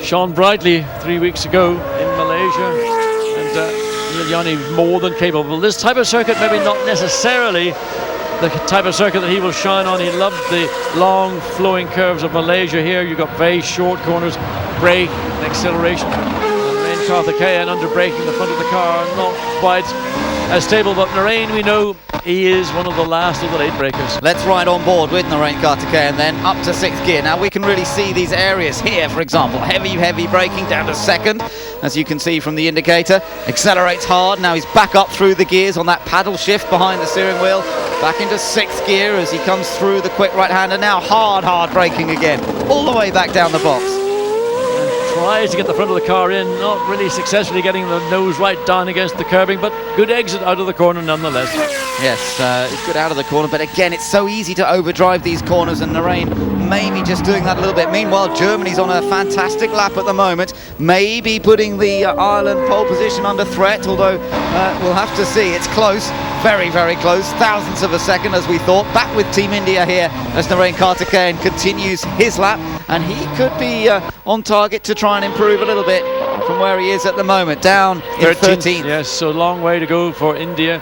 shone brightly 3 weeks ago in Malaysia, and Neil Yarni more than capable. This type of circuit, maybe not necessarily the type of circuit that he will shine on. He loved the long flowing curves of Malaysia here. You've got very short corners, brake, and acceleration. Narain Karthikeyan under braking the front of the car, not quite as stable, but Narain, we know he is one of the last of the late breakers. Let's ride on board with Narain Karthikeyan then up to 6th gear. Now we can really see these areas here, for example, heavy braking down to 2nd, as you can see from the indicator. Accelerates hard, now he's back up through the gears on that paddle shift behind the steering wheel. Back into 6th gear as he comes through the quick right hander. Now hard braking again, all the way back down the box. Tries to get the front of the car in, not really successfully getting the nose right down against the curbing, but good exit out of the corner nonetheless. Yes, it's good out of the corner, but again, it's so easy to overdrive these corners, and Narain maybe just doing that a little bit. Meanwhile, Germany's on a fantastic lap at the moment, maybe putting the Ireland pole position under threat, although we'll have to see. It's close, very close, thousandths of a second as we thought. Back with Team India here as Narain Karthikeyan continues his lap, and he could be on target to try and improve a little bit from where he is at the moment, down in 13th. Yes, so a long way to go for India.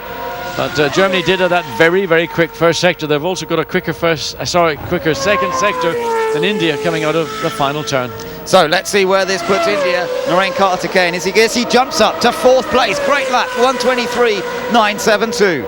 But Germany did have that very quick first sector. They've also got a quicker second sector than India coming out of the final turn. So let's see where this puts India. Narain Karthikeyan, as he jumps up to 4th place. Great lap, 1:23.972.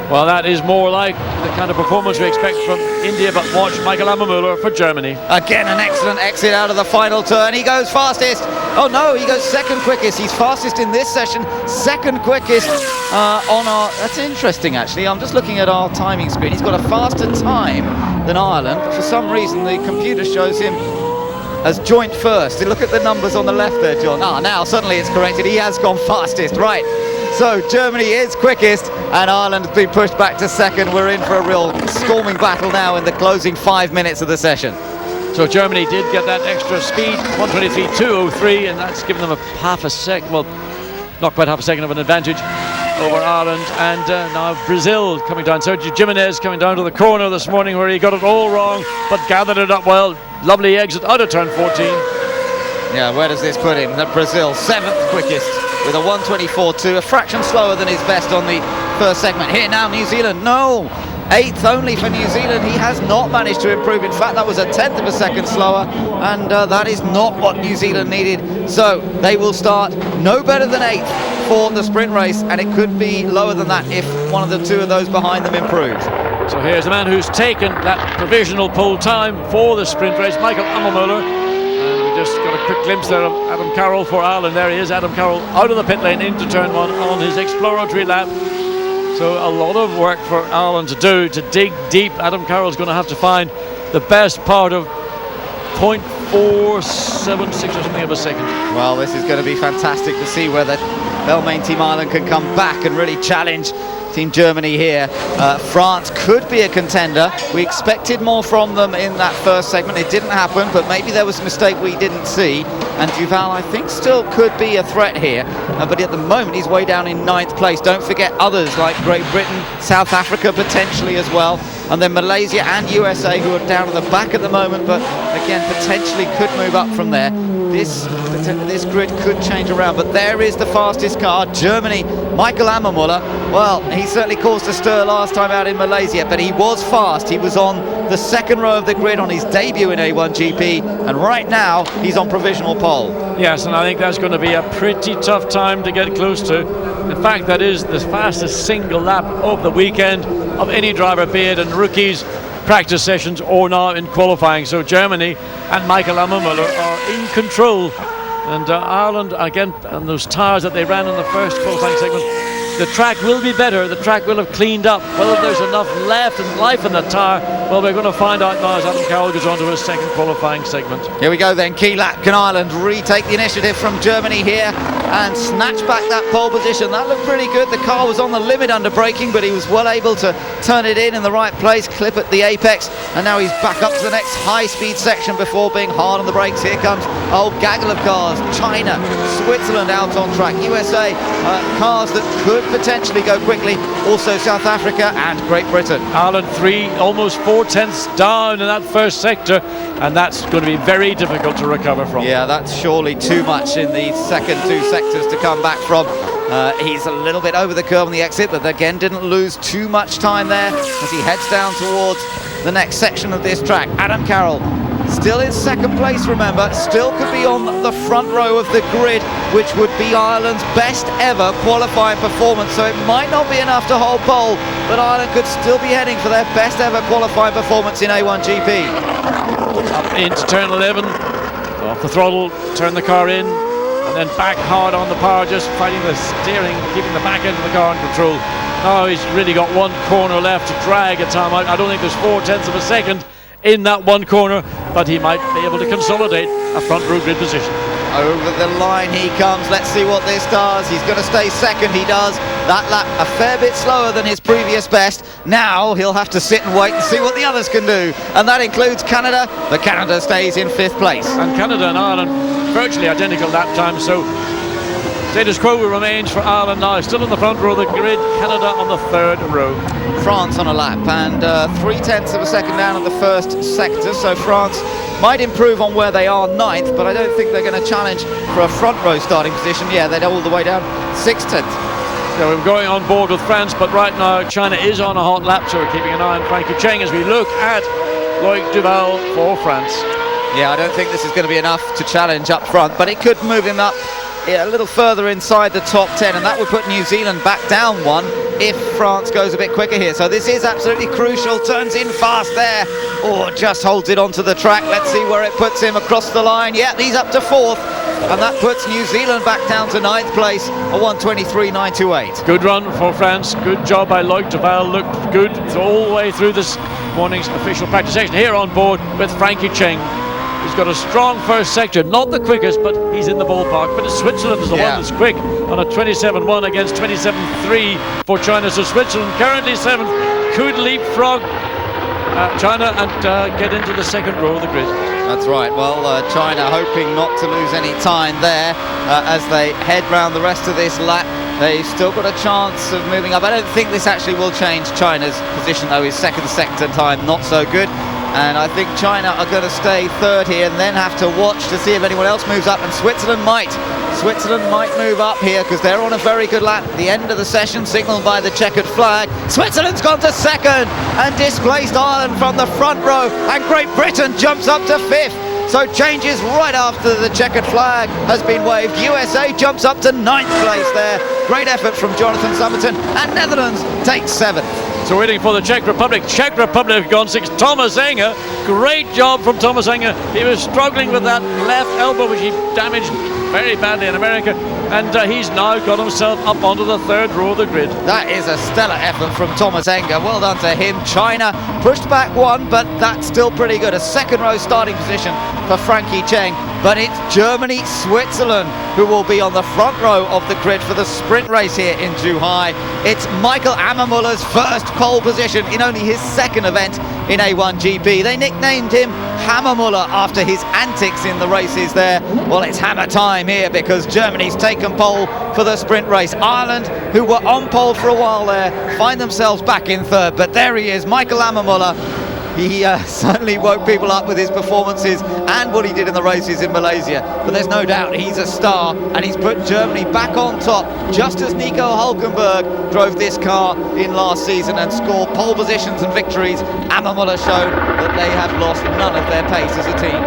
Well, that is more like the kind of performance we expect from India, but watch Michael Ammermuller for Germany. Again, an excellent exit out of the final turn. He goes fastest. Oh no, he goes 2nd quickest. He's fastest in this session, 2nd quickest on our... That's interesting, actually. I'm just looking at our timing screen. He's got a faster time than Ireland. For some reason, the computer shows him as joint first. Look at the numbers on the left there, John. Now suddenly it's corrected. He has gone fastest, right. So Germany is quickest and Ireland has been pushed back to 2nd. We're in for a real storming battle now in the closing 5 minutes of the session. So Germany did get that extra speed, 1:23.203, and that's given them a half a second, well, not quite half a second of an advantage over Ireland. And now Brazil coming down. Sergio Jimenez coming down to the corner this morning where he got it all wrong, but gathered it up well. Lovely exit out of turn 14. Yeah, where does this put him? Brazil, 7th quickest with a 1:24.2, a fraction slower than his best on the first segment. Here now, New Zealand, no! 8th only for New Zealand. He has not managed to improve. In fact, that was a 1/10 of a second slower, and that is not what New Zealand needed. So they will start no better than 8th for the sprint race, and it could be lower than that if one of the two of those behind them improves. So here's the man who's taken that provisional pole time for the sprint race, Michael Ammermuller. And we just got a quick glimpse there of Adam Carroll for Ireland. There he is, Adam Carroll out of the pit lane into turn 1 on his exploratory lap. So a lot of work for Ireland to do, to dig deep. Adam Carroll's going to have to find the best part of 0.476 or something of a second. Well, this is going to be fantastic to see whether Belmain Team Ireland can come back and really challenge Team Germany here. France could be a contender. We expected more from them in that first segment. It didn't happen, but maybe there was a mistake we didn't see. And Duval, I think, still could be a threat here. But at the moment, he's way down in 9th place. Don't forget others like Great Britain, South Africa potentially as well. And then Malaysia and USA, who are down at the back at the moment, but again, potentially could move up from there. This grid could change around, but there is the fastest car, Germany, Michael Ammermuller. Well, he certainly caused a stir last time out in Malaysia, but he was fast. He was on the 2nd row of the grid on his debut in A1GP, and right now he's on provisional pole. Yes, and I think that's going to be a pretty tough time to get close to. In fact, that is the fastest single lap of the weekend of any driver, be it in rookies, practice sessions, or now in qualifying. So Germany and Michael Ammermuller are in control. And Ireland, again, on those tyres that they ran in the first qualifying segment, the track will be better, the track will have cleaned up. Whether there's enough left and life in the tyre, well, we're going to find out now as Adam Carroll goes on to his 2nd qualifying segment. Here we go then, key lap. Can Ireland retake the initiative from Germany here and snatch back that pole position? That looked pretty good. The car was on the limit under braking, but he was well able to turn it in the right place, clip at the apex, and now he's back up to the next high-speed section before being hard on the brakes. Here comes a whole gaggle of cars. China, Switzerland out on track, USA, cars that could potentially go quickly, also South Africa and Great Britain. Ireland 3, almost 4/10 down in that first sector, and that's going to be very difficult to recover from. Yeah, that's surely too much in the second 2 sectors to come back from. He's a little bit over the curve on the exit, but again didn't lose too much time there as he heads down towards the next section of this track. Adam Carroll still in 2nd place, remember, still could be on the front row of the grid, which would be Ireland's best ever qualifying performance. So it might not be enough to hold pole, but Ireland could still be heading for their best ever qualifying performance in A1GP. Up into turn 11, off the throttle, turn the car in, and then back hard on the power, just fighting the steering, keeping the back end of the car in control. Now he's really got one corner left to drag a time out. I don't think there's 4/10 of a second in that one corner, but he might be able to consolidate a front row grid position. Over the line he comes. Let's see what this does. He's going to stay 2nd. He does. That lap a fair bit slower than his previous best. Now he'll have to sit and wait and see what the others can do, and that includes Canada, but Canada stays in 5th place. And Canada and Ireland virtually identical lap time, so status quo remains for Ireland now, still in the front row of the grid, Canada on the 3rd row. France on a lap, and 3/10 of a second down at the first sector, so France might improve on where they are 9th, but I don't think they're going to challenge for a front row starting position. Yeah, they're all the way down 6/10. So we're going on board with France, but right now China is on a hot lap, so we're keeping an eye on Frankie Cheng as we look at Loic Duval for France. Yeah, I don't think this is going to be enough to challenge up front, but it could move him up a little further inside the top 10, and that would put New Zealand back down one if France goes a bit quicker here. So this is absolutely crucial. Turns in fast there, or just holds it onto the track. Let's see where it puts him across the line. Yeah, he's up to 4th, and that puts New Zealand back down to 9th place, a 1:23.928. Good run for France. Good job by Loic Duval. Looked good all the way through this morning's official practice session here on board with Frankie Cheng. He's got a strong first sector, not the quickest, but he's in the ballpark. But Switzerland is the one that's quick on a 27.1 against 27.3 for China. So Switzerland currently 7th, could leapfrog China and get into the second row of the grid. That's right. Well, China hoping not to lose any time there as they head round the rest of this lap. They've still got a chance of moving up. I don't think this actually will change China's position, though. His second sector time not so good. And I think China are going to stay 3rd here and then have to watch to see if anyone else moves up. And Switzerland might move up here because they're on a very good lap. The end of the session signalled by the checkered flag. Switzerland's gone to 2nd and displaced Ireland from the front row. And Great Britain jumps up to 5th. So changes right after the checkered flag has been waved. USA jumps up to 9th place there. Great effort from Jonathan Summerton. And Netherlands takes 7th. So waiting for the Czech Republic. Czech Republic have gone 6th. Thomas Enger, great job from Thomas Enger. He was struggling with that left elbow, which he damaged very badly in America, and he's now got himself up onto the 3rd row of the grid. That is a stellar effort from Thomas Enger. Well done to him. China pushed back 1, but that's still pretty good. A 2nd row starting position for Frankie Cheng. But it's Germany, Switzerland who will be on the front row of the grid for the sprint race here in Zhuhai. It's Michael Ammermuller's first pole position in only his 2nd event in A1GP. They nicknamed him Hammermuller after his antics in the races there. Well, it's hammer time here because Germany's taken pole for the sprint race. Ireland, who were on pole for a while there, find themselves back in 3rd. But there he is, Michael Ammermuller. He certainly woke people up with his performances and what he did in the races in Malaysia. But there's no doubt he's a star, and he's put Germany back on top, just as Nico Hülkenberg drove this car in last season and scored pole positions and victories. Ammermuller showed that they have lost none of their pace as a team.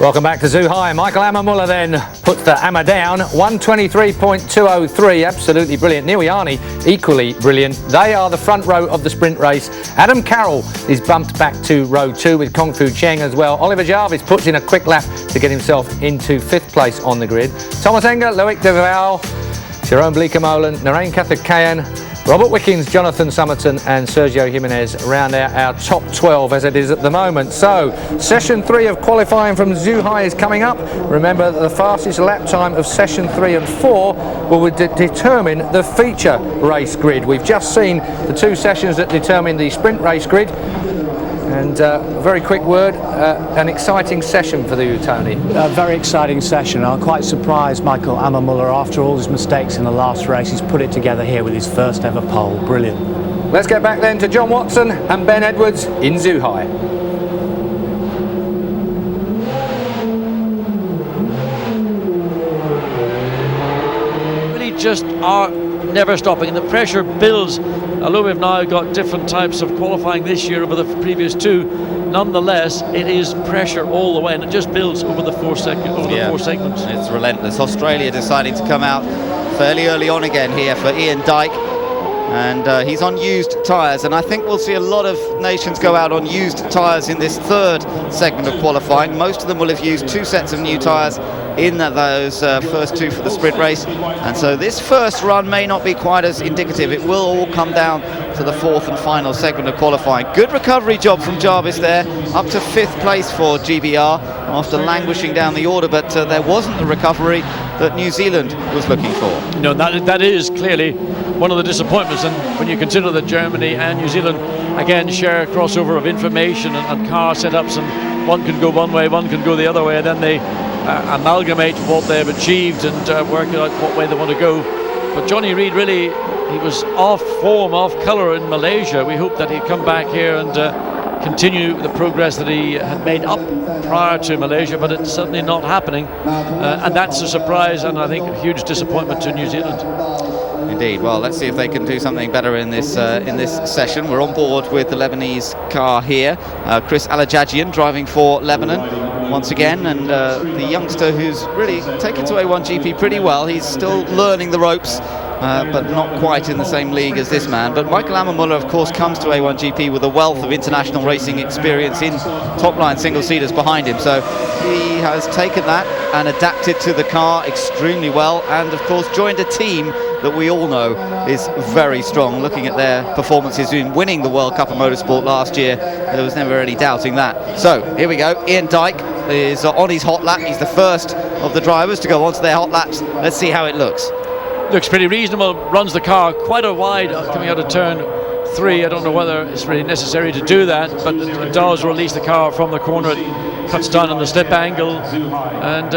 Welcome back to Zhuhai. Michael Ammermuller then puts the hammer down. 1:23.203, absolutely brilliant. Neil Yarni, equally brilliant. They are the front row of the sprint race. Adam Carroll is bumped back to row 2 with Kung Fu Cheng as well. Oliver Jarvis puts in a quick lap to get himself into 5th place on the grid. Thomas Enger, Loic Duval, Jerome Bleekemolen, Narain Kathakayan, Robert Wickens, Jonathan Summerton and Sergio Jimenez round out our top 12 as it is at the moment. So, session 3 of qualifying from Zhuhai is coming up. Remember that the fastest lap time of session 3 and 4 will determine the feature race grid. We've just seen the 2 sessions that determine the sprint race grid. And very quick word, an exciting session for you, Tony. A very exciting session. I'm quite surprised Michael Ammermuller, after all his mistakes in the last race, he's put it together here with his first ever pole. Brilliant. Let's get back then to John Watson and Ben Edwards in Zhuhai. Really just are never stopping, and the pressure builds. Although we've now got different types of qualifying this year over the previous 2, nonetheless it is pressure all the way, and it just builds over the 4 segments. It's relentless. Australia deciding to come out fairly early on again here for Ian Dyke, and he's on used tyres, and I think we'll see a lot of nations go out on used tyres in this 3rd segment of qualifying. Most of them will have used 2 sets of new tyres in those first 2 for the sprint race, and so this first run may not be quite as indicative. It will all come down to the 4th and final segment of qualifying. Good recovery job from Jarvis there, up to 5th place for GBR after languishing down the order, but there wasn't the recovery that New Zealand was looking for. No, that is clearly one of the disappointments, and when you consider that Germany and New Zealand again share a crossover of information and car setups, and one can go one way, one can go the other way, and then they amalgamate what they've achieved and work out what way they want to go. But Johnny Reid, really, he was off form, off colour in Malaysia. We hope that he'd come back here and continue the progress that he had made up prior to Malaysia, but it's certainly not happening. And that's a surprise and I think a huge disappointment to New Zealand. Indeed. Well, let's see if they can do something better in this session. We're on board with the Lebanese car here. Chris Alajajian driving for Lebanon once again, and the youngster who's really taken to A1GP pretty well. He's still learning the ropes, but not quite in the same league as this man. But Michael Ammermuller, of course, comes to A1GP with a wealth of international racing experience in top-line single-seaters behind him. So he has taken that and adapted to the car extremely well, and of course joined a team that we all know is very strong. Looking at their performances in winning the World Cup of Motorsport last year, there was never any doubting that. So here we go. Ian Dyke is on his hot lap. He's the first of the drivers to go onto their hot laps. Let's see how it looks. Looks pretty reasonable. Runs the car quite a wide coming out of turn 3. I don't know whether it's really necessary to do that, but it does release the car from the corner. It cuts down on the slip angle, and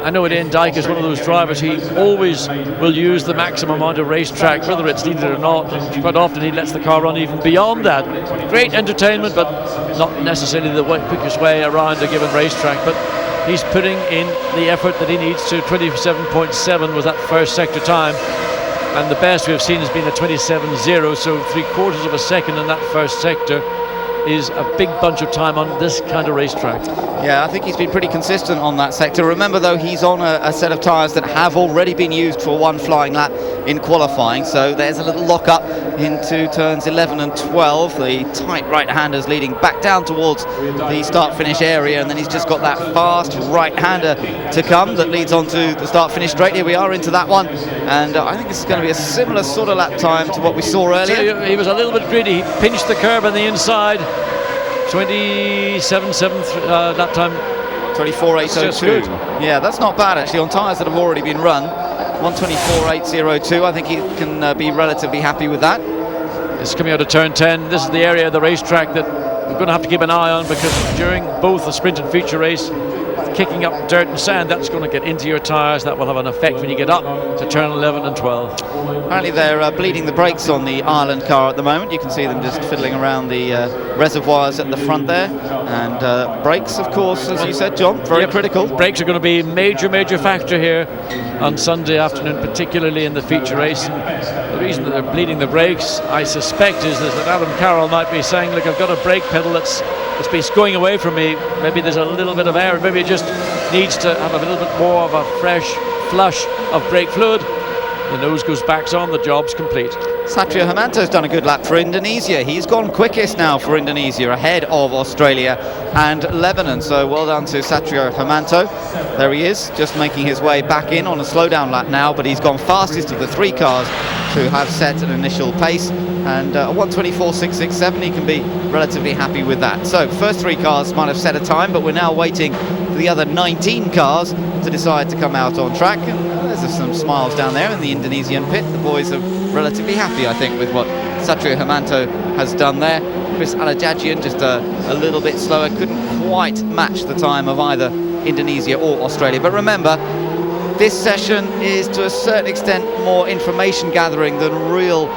I know Ian Dyke is one of those drivers. He always will use the maximum amount of racetrack, whether it's needed or not, and quite often he lets the car run even beyond that. Great entertainment, but not necessarily the quickest way around a given racetrack. But he's putting in the effort that he needs to. 27.7 was that first sector time, and the best we've seen has been a 27.0, so 3/4 of a second in that first sector is a big bunch of time on this kind of racetrack. Yeah, I think he's been pretty consistent on that sector. Remember, though, he's on a set of tyres that have already been used for one flying lap in qualifying, so there's a little lock-up into turns 11 and 12. The tight right-handers leading back down towards the start-finish area, and then he's just got that fast right-hander to come that leads on to the start-finish straight. Here we are into that one, and I think this is going to be a similar sort of lap time to what we saw earlier. So he was a little bit greedy. He pinched the curb on the inside. 27.7 lap time. 24.802. Yeah, that's not bad actually on tyres that have already been run. 124.802. I think he can be relatively happy with that. It's coming out of turn 10. This is the area of the racetrack that we're going to have to keep an eye on, because during both the sprint and feature race, kicking up dirt and sand, that's going to get into your tyres. That will have an effect when you get up to turn 11 and 12. Apparently they're bleeding the brakes on the Ireland car at the moment. You can see them just fiddling around the reservoirs at the front there. And brakes, of course, as you said, John, very critical. Brakes are going to be a major factor here on Sunday afternoon, particularly in the feature race. And the reason that they're bleeding the brakes, I suspect, is that Adam Carroll might be saying, look, I've got a brake pedal that's been going away from me. Maybe there's a little bit of air. Maybe it just needs to have a little bit more of a fresh flush of brake fluid. The nose goes back on, the job's complete. Satrio Hermanto's done a good lap for Indonesia. He's gone quickest now for Indonesia, ahead of Australia and Lebanon. So well done to Satrio Hermanto. There he is, just making his way back in on a slowdown lap now, but he's gone fastest of the 3 cars to have set an initial pace. And a 124.667, he can be relatively happy with that. So first 3 cars might have set a time, but we're now waiting for the other 19 cars to decide to come out on track. And there's some smiles down there in the Indonesian pit. The boys are relatively happy, I think, with what Satrio Hermanto has done there. Chris Alajajian just a little bit slower, couldn't quite match the time of either Indonesia or Australia. But remember, this session is to a certain extent more information gathering than real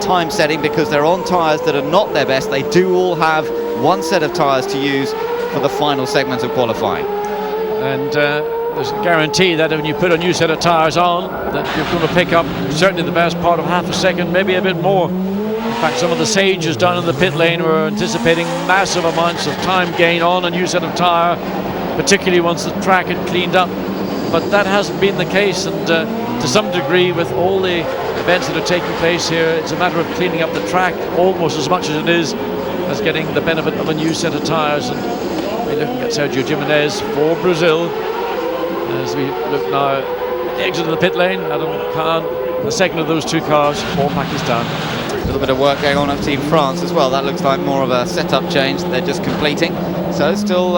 time setting, because they're on tyres that are not their best. They do all have one set of tyres to use for the final segment of qualifying. And there's a guarantee that when you put a new set of tyres on, that you're going to pick up certainly the best part of half a second, maybe a bit more. In fact, some of the sages down in the pit lane were anticipating massive amounts of time gain on a new set of tyre, particularly once the track had cleaned up. But that hasn't been the case, and to some degree, with all the events that are taking place here, it's a matter of cleaning up the track almost as much as it is as getting the benefit of a new set of tyres. And we're looking at Sergio Jimenez for Brazil as we look now at the exit of the pit lane. Adam Khan, the second of those 2 cars for Pakistan. A little bit of work going on of Team France as well. That looks like more of a setup change that they're just completing. So still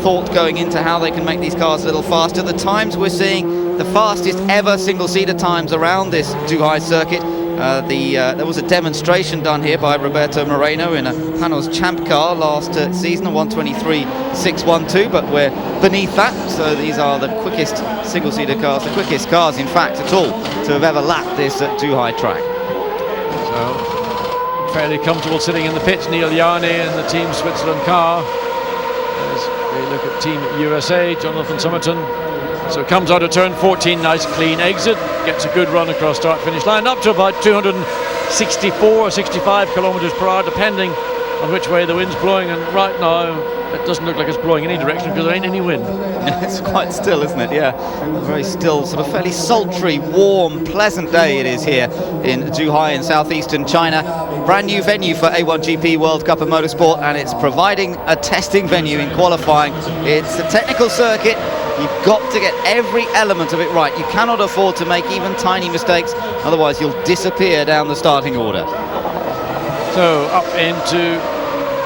thought going into how they can make these cars a little faster. The times we're seeing, the fastest ever single-seater times around this Zhuhai circuit. There was a demonstration done here by Roberto Moreno in a Panos Champ car last season, a 123.612, but we're beneath that. So these are the quickest single-seater cars, the quickest cars, in fact, at all to have ever lapped this Zhuhai track. So fairly comfortable sitting in the pits, Neil Yarney in the Team Switzerland car. As We look at Team USA, Jonathan Somerton. So comes out of turn 14, nice clean exit, gets a good run across start-finish line, up to about 264 or 65 kilometres per hour, depending on which way the wind's blowing. And right now, it doesn't look like it's blowing any direction because there ain't any wind. It's quite still, isn't it? Yeah, very still, sort of fairly sultry, warm, pleasant day it is here in Zhuhai in southeastern China. Brand new venue for A1GP World Cup of Motorsport, and it's providing a testing venue in qualifying. It's a technical circuit. You've got to get every element of it right. You cannot afford to make even tiny mistakes, otherwise you'll disappear down the starting order. So up into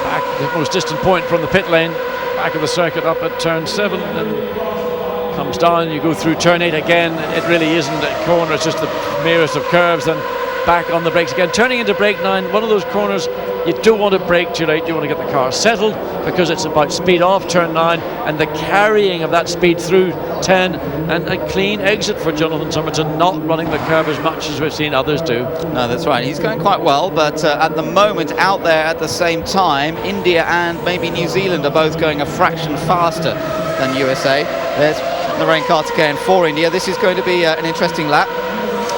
back, the most distant point from the pit lane, back of the circuit, up at turn 7, and comes down. You go through turn 8 again. It really isn't a corner, it's just the merest of curves, and back on the brakes again, turning into brake 9. One of those corners you don't want to brake too late. You want to get the car settled, because it's about speed off turn 9 and the carrying of that speed through 10, and a clean exit for Jonathan Somerton, not running the curve as much as we've seen others do. No, that's right. He's going quite well, but at the moment out there at the same time, India and maybe New Zealand are both going a fraction faster than USA. There's Narain Karthikeyan for India. This is going to be an interesting lap.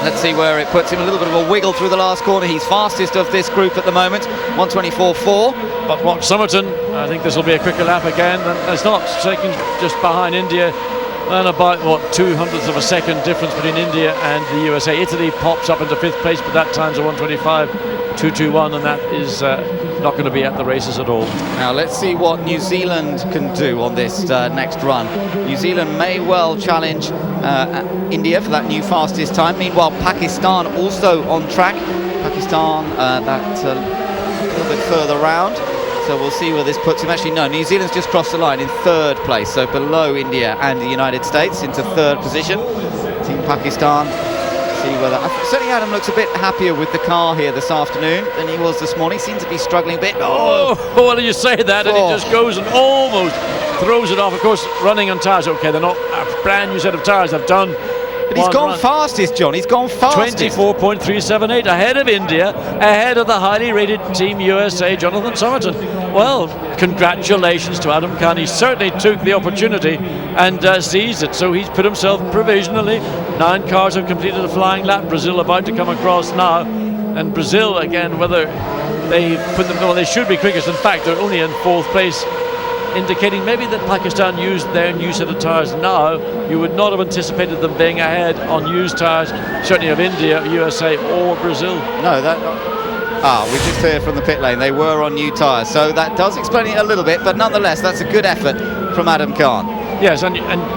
Let's see where it puts him. A little bit of a wiggle through the last corner. He's fastest of this group at the moment, 1:24.4. But watch Somerton. I think this will be a quicker lap again. And it's not second, just behind India. And about, what, 0.02 of a second difference between India and the USA. Italy pops up into 5th place, but that time's a 1:25.221, and that is not going to be at the races at all. Now let's see what New Zealand can do on this next run. New Zealand may well challenge India for that new fastest time. Meanwhile, Pakistan also on track. Pakistan, that a little bit further round. So we'll see where this puts him. Actually, no, New Zealand's just crossed the line in 3rd place, so below India and the United States into 3rd position. Team Pakistan. See whether certainly Adam looks a bit happier with the car here this afternoon than he was this morning. Seems to be struggling a bit. Oh, well, you say that, and he just goes and almost throws it off. Of course, running on tyres. Okay, they're not a brand new set of tyres. They've done. But he's gone fastest, John. He's gone fastest. 24.378 ahead of India, ahead of the highly rated Team USA, Jonathan Somerton. Well, congratulations to Adam Khan. He certainly took the opportunity and seized it. So he's put himself provisionally. 9 cars have completed a flying lap. Brazil about to come across now. And Brazil, again, whether they put them, well, they should be quickest. In fact, they're only in 4th place, indicating maybe that Pakistan used their new set of tyres now. You would not have anticipated them being ahead on used tyres, certainly of India, USA or Brazil. No, that... we just heard from the pit lane, they were on new tyres, so that does explain it a little bit, but nonetheless, that's a good effort from Adam Khan. Yes, and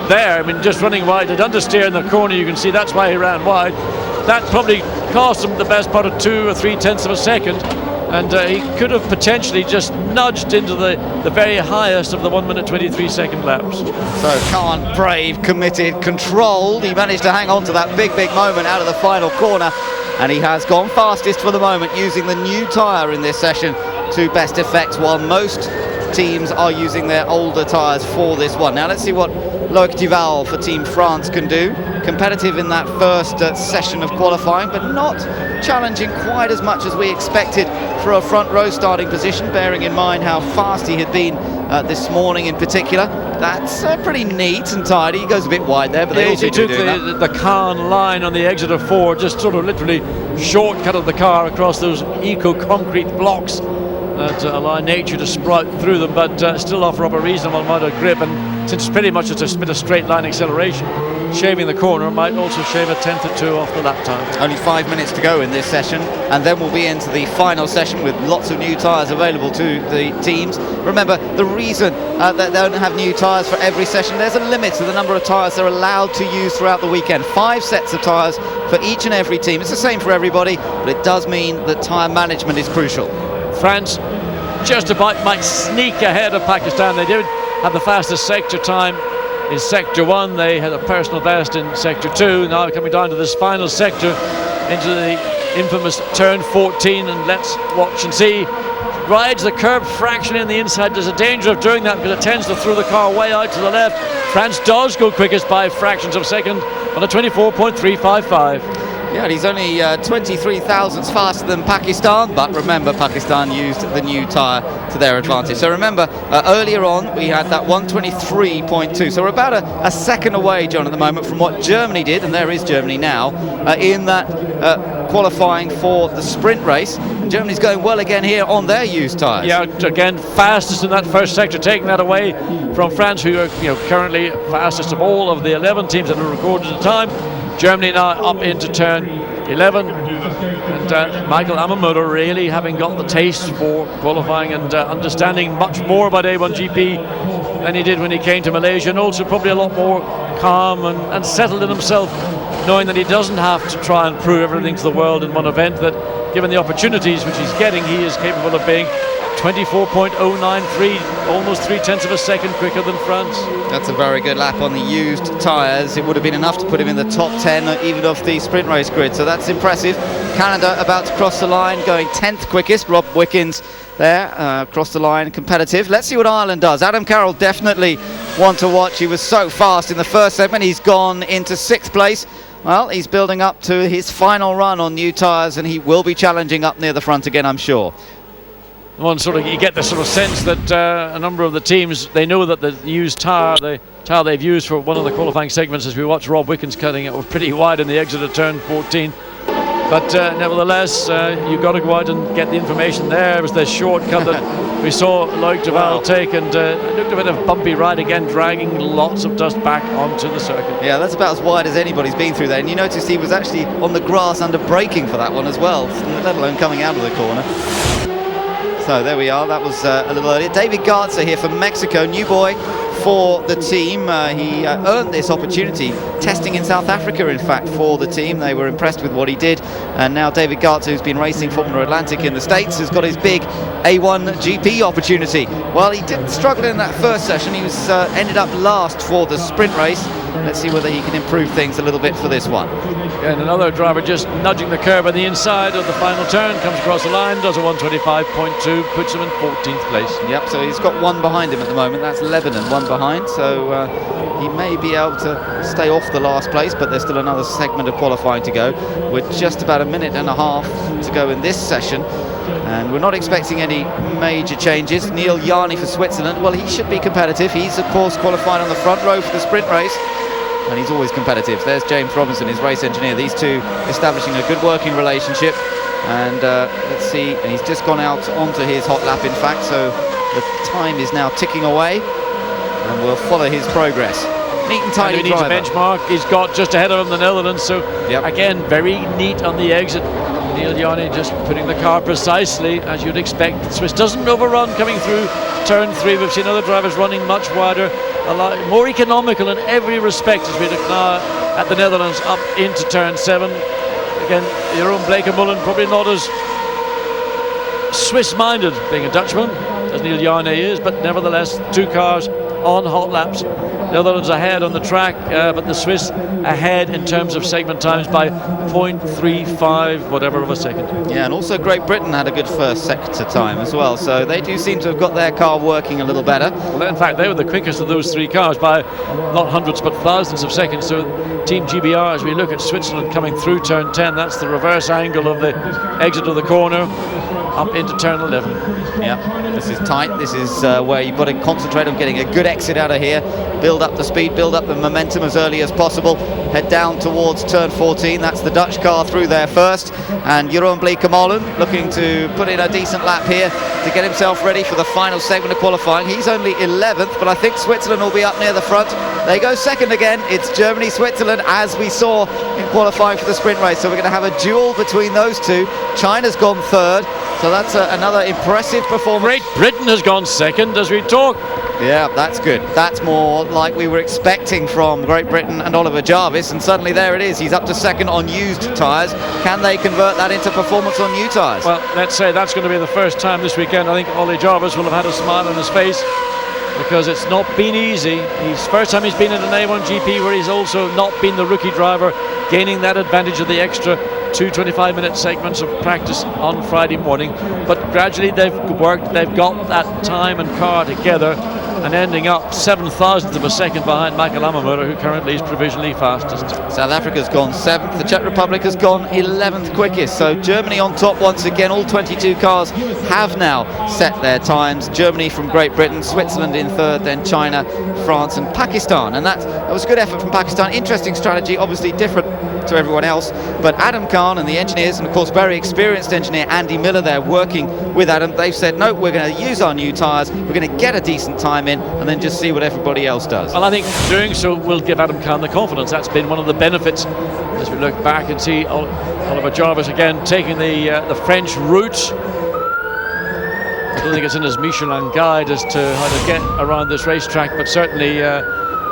there, I mean, just running wide, at understeer in the corner, you can see that's why he ran wide. That probably cost him the best part of 2 or 3/10 of a second. And he could have potentially just nudged into the very highest of the 1:23 laps. So Khan, brave, committed, controlled. He managed to hang on to that big moment out of the final corner. And he has gone fastest for the moment, using the new tyre in this session to best effect, while most teams are using their older tyres for this one. Now let's see what Loic Duval for Team France can do. Competitive in that first session of qualifying, but not challenging quite as much as we expected for a front row starting position, bearing in mind how fast he had been this morning in particular. That's pretty neat and tidy. He goes a bit wide there, but they also took do the Khan line on the exit of 4, just sort of literally shortcutted the car across those eco-concrete blocks that allow nature to sprout through them, but still offer up a reasonable amount of grip. And since pretty much it's a bit of straight line acceleration, shaving the corner might also shave a 1/10 or 2 off the lap time. Only 5 minutes to go in this session, and then we'll be into the final session with lots of new tyres available to the teams. Remember, the reason that they don't have new tyres for every session, there's a limit to the number of tyres they're allowed to use throughout the weekend. 5 sets of tyres for each and every team. It's the same for everybody, but it does mean that tyre management is crucial. France just about might sneak ahead of Pakistan. They did have the fastest sector time in Sector 1. They had a personal best in Sector 2. Now coming down to this final sector into the infamous turn 14, and let's watch and see. Rides the curb fraction in the inside. There's a danger of doing that because it tends to throw the car way out to the left. France does go quickest by fractions of a second on a 24.355. Yeah, and he's only 23 thousandths faster than Pakistan, but remember, Pakistan used the new tyre to their advantage. So remember, earlier on, we had that 123.2. So we're about a second away, John, at the moment from what Germany did, and there is Germany now, in that qualifying for the sprint race. And Germany's going well again here on their used tyres. Yeah, again, fastest in that first sector, taking that away from France, who are currently fastest of all of the 11 teams that are recorded at the time. Germany now up into turn 11, and Michael Yamamoto really having got the taste for qualifying and understanding much more about A1GP than he did when he came to Malaysia, and also probably a lot more calm and settled in himself, knowing that he doesn't have to try and prove everything to the world in one event, that given the opportunities which he's getting, he is capable of being 24.093, almost 0.3 of a second quicker than France. That's a very good lap on the used tyres. It would have been enough to put him in the top 10, even off the sprint race grid, so that's impressive. Canada about to cross the line, going 10th quickest. Rob Wickens there, across the line, competitive. Let's see what Ireland does. Adam Carroll definitely one to watch. He was so fast in the first segment. He's gone into 6th place. Well, he's building up to his final run on new tyres, and he will be challenging up near the front again, I'm sure. You get the sort of sense that a number of the teams, they know that the used tyre, the tyre they've used for one of the qualifying segments, as we watch Rob Wickens cutting it, was pretty wide in the exit of turn 14. But nevertheless, you've got to go out and get the information. There was the shortcut that we saw Loic Duval take, and it looked a bit of bumpy ride again, dragging lots of dust back onto the circuit. Yeah, that's about as wide as anybody's been through there. And you noticed he was actually on the grass under braking for that one as well, let alone coming out of the corner. So there we are, that was a little earlier. David Garza here from Mexico, new boy for the team. He earned this opportunity testing in South Africa, in fact, for the team. They were impressed with what he did, and now David Garza, who's been racing Formula Atlantic in the States, has got his big A1GP opportunity. Well, he did struggle in that first session. He was ended up last for the sprint race. Let's see whether he can improve things a little bit for this one. And another driver just nudging the curb on the inside of the final turn, comes across the line, does a 125.2, puts him in 14th place. Yep, so he's got one behind him at the moment. That's Lebanon, one behind, so he may be able to stay off the last place, but there's still another segment of qualifying to go, with just about a minute and a half to go in this session. And we're not expecting any major changes. Neil Yarney for Switzerland, well, he should be competitive. He's, of course, qualified on the front row for the sprint race, and he's always competitive. There's James Robinson, his race engineer. These two establishing a good working relationship. And let's see, and he's just gone out onto his hot lap, in fact, so the time is now ticking away, and we'll follow his progress. Neat and tidy driver. He needs a benchmark. He's got just ahead of him the Netherlands, so again, very neat on the exit. Neil Yarney just putting the car precisely as you'd expect. The Swiss doesn't overrun coming through turn 3. We've seen other drivers running much wider, a lot more economical in every respect as we look now at the Netherlands up into turn 7. Again, Jeroen Bleekemolen probably not as Swiss-minded, being a Dutchman, as Neil Yarney is, but nevertheless, two cars on hot laps. The Netherlands ahead on the track, but the Swiss ahead in terms of segment times by 0.35 whatever of a second. Yeah, and also Great Britain had a good first sector time as well, so they do seem to have got their car working a little better. Well, in fact, they were the quickest of those three cars by not hundreds but thousands of seconds. So Team GBR, as we look at Switzerland coming through turn 10, that's the reverse angle of the exit of the corner, up into turn 11. Yeah, this is tight. This is where you've got to concentrate on getting a good exit out of here, build up the speed, build up the momentum as early as possible, head down towards turn 14. That's the Dutch car through there first, and Jeroen Bleekemolen looking to put in a decent lap here to get himself ready for the final segment of qualifying. He's only 11th, but I think Switzerland will be up near the front. They go second again. It's Germany, Switzerland, as we saw in qualifying for the sprint race. So we're going to have a duel between those two. China's gone third, so that's another impressive performance. Great Britain has gone second as we talk. Yeah, that's good. That's more like we were expecting from Great Britain and Oliver Jarvis, and suddenly there it is. He's up to second on used tyres. Can they convert that into performance on new tyres? Well, let's say that's going to be the first time this weekend. I think Ollie Jarvis will have had a smile on his face, because it's not been easy. He's first time he's been in an A1GP where he's also not been the rookie driver, gaining that advantage of the extra 2 25-minute segments of practice on Friday morning. But gradually they've worked, they've got that time and car together, and ending up 7,000th of a second behind Michael Amamura, who currently is provisionally fastest. South Africa's gone 7th, the Czech Republic has gone 11th quickest, so Germany on top once again. All 22 cars have now set their times. Germany from Great Britain, Switzerland in 3rd, then China, France and Pakistan, and that was a good effort from Pakistan. Interesting strategy, obviously different to everyone else, but Adam Khan and the engineers, and of course very experienced engineer Andy Miller there working with Adam, they've said no, we're going to use our new tyres, we're going to get a decent time in and then just see what everybody else does. Well, I think doing so will give Adam Khan the confidence. That's been one of the benefits as we look back and see Oliver Jarvis again taking the French route. I don't think it's in his Michelin guide as to how to get around this racetrack, but certainly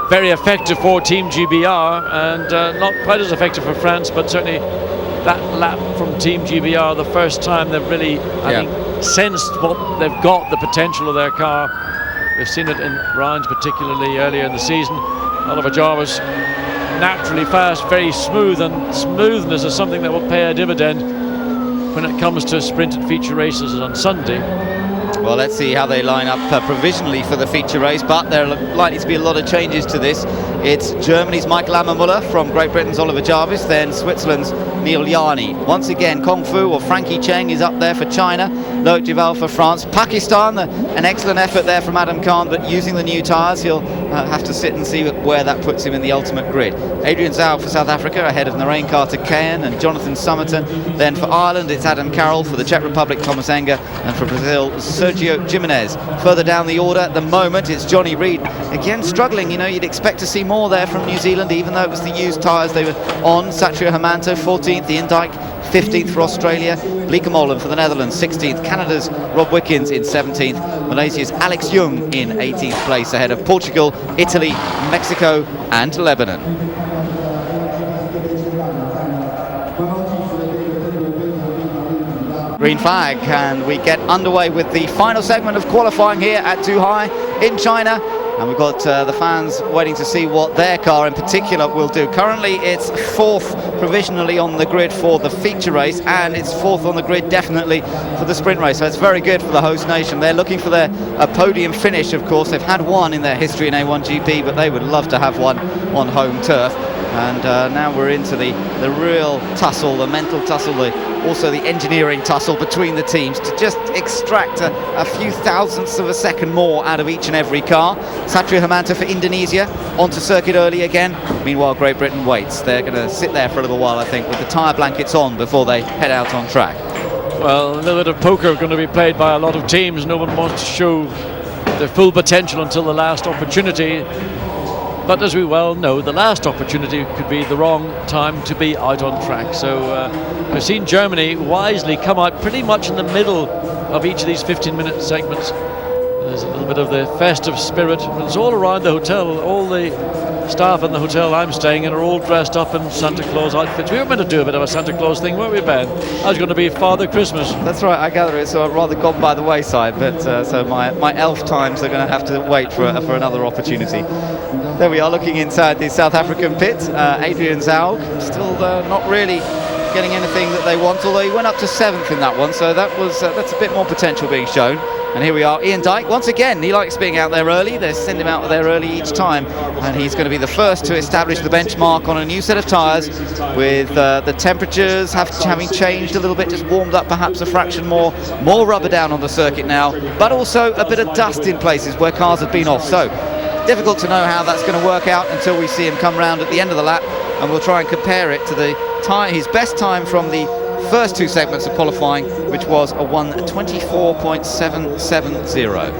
very effective for Team GBR, and not quite as effective for France, but certainly that lap from Team GBR, the first time they've really, I think, sensed what they've got, the potential of their car. We've seen it in rounds, particularly earlier in the season. Oliver Jarvis, naturally fast, very smooth, and smoothness is something that will pay a dividend when it comes to sprint and feature races on Sunday. Well, let's see how they line up provisionally for the feature race, but there are likely to be a lot of changes to this. It's Germany's Michael Amamura, from Great Britain's Oliver Jarvis, then Switzerland's Neil Yarni. Once again, Kung Fu or Frankie Cheng is up there for China, Loic Duval for France. Pakistan, an excellent effort there from Adam Khan, but using the new tyres, he'll have to sit and see where that puts him in the ultimate grid. Adrian Zhao for South Africa, ahead of Narain Carter-Cahen and Jonathan Somerton. Then for Ireland, it's Adam Carroll. For the Czech Republic, Thomas Enger. And for Brazil, Sergio Jimenez. Further down the order at the moment, it's Johnny Reid. Again, struggling. You know, you'd expect to see more there from New Zealand, even though it was the used tyres they were on. Satrio Hermanto, 14th. Ian Dyke, 15th for Australia. Lieke Molen for the Netherlands, 16th. Canada's Rob Wickens in 17th. Malaysia's Alex Young in 18th place, ahead of Portugal, Italy, Mexico and Lebanon. Green flag, and we get underway with the final segment of qualifying here at Zhuhai in China. And we've got the fans waiting to see what their car in particular will do. Currently it's 4th provisionally on the grid for the feature race, and it's 4th on the grid definitely for the sprint race. So it's very good for the host nation. They're looking for their podium finish, of course. They've had one in their history in A1GP, but they would love to have one on home turf. And now we're into the real tussle, the mental tussle, also the engineering tussle between the teams to just extract a few thousandths of a second more out of each and every car. Satrio Hermanto for Indonesia, onto circuit early again. Meanwhile, Great Britain waits. They're going to sit there for a little while, I think, with the tyre blankets on before they head out on track. Well, a little bit of poker going to be played by a lot of teams. No one wants to show their full potential until the last opportunity. But as we well know, the last opportunity could be the wrong time to be out on track. So we've seen Germany wisely come out pretty much in the middle of each of these 15-minute segments. There's a little bit of the festive spirit. It's all around the hotel. All the staff in the hotel I'm staying in are all dressed up in Santa Claus outfits. We were meant to do a bit of a Santa Claus thing, weren't we, Ben? I was going to be Father Christmas. That's right, I gather it's rather gone by the wayside, but so my elf times are going to have to wait for another opportunity. There we are, looking inside the South African pit. Adrian Zhao still not really getting anything that they want, although he went up to 7th in that one, so that's a bit more potential being shown. And here we are, Ian Dyke, once again, he likes being out there early. They send him out there early each time, and he's going to be the first to establish the benchmark on a new set of tyres, with the temperatures having changed a little bit, just warmed up perhaps a fraction more rubber down on the circuit now, but also a bit of dust in places where cars have been off. So difficult to know how that's going to work out until we see him come round at the end of the lap, and we'll try and compare it to his best time from the first two segments of qualifying, which was a 1:24.770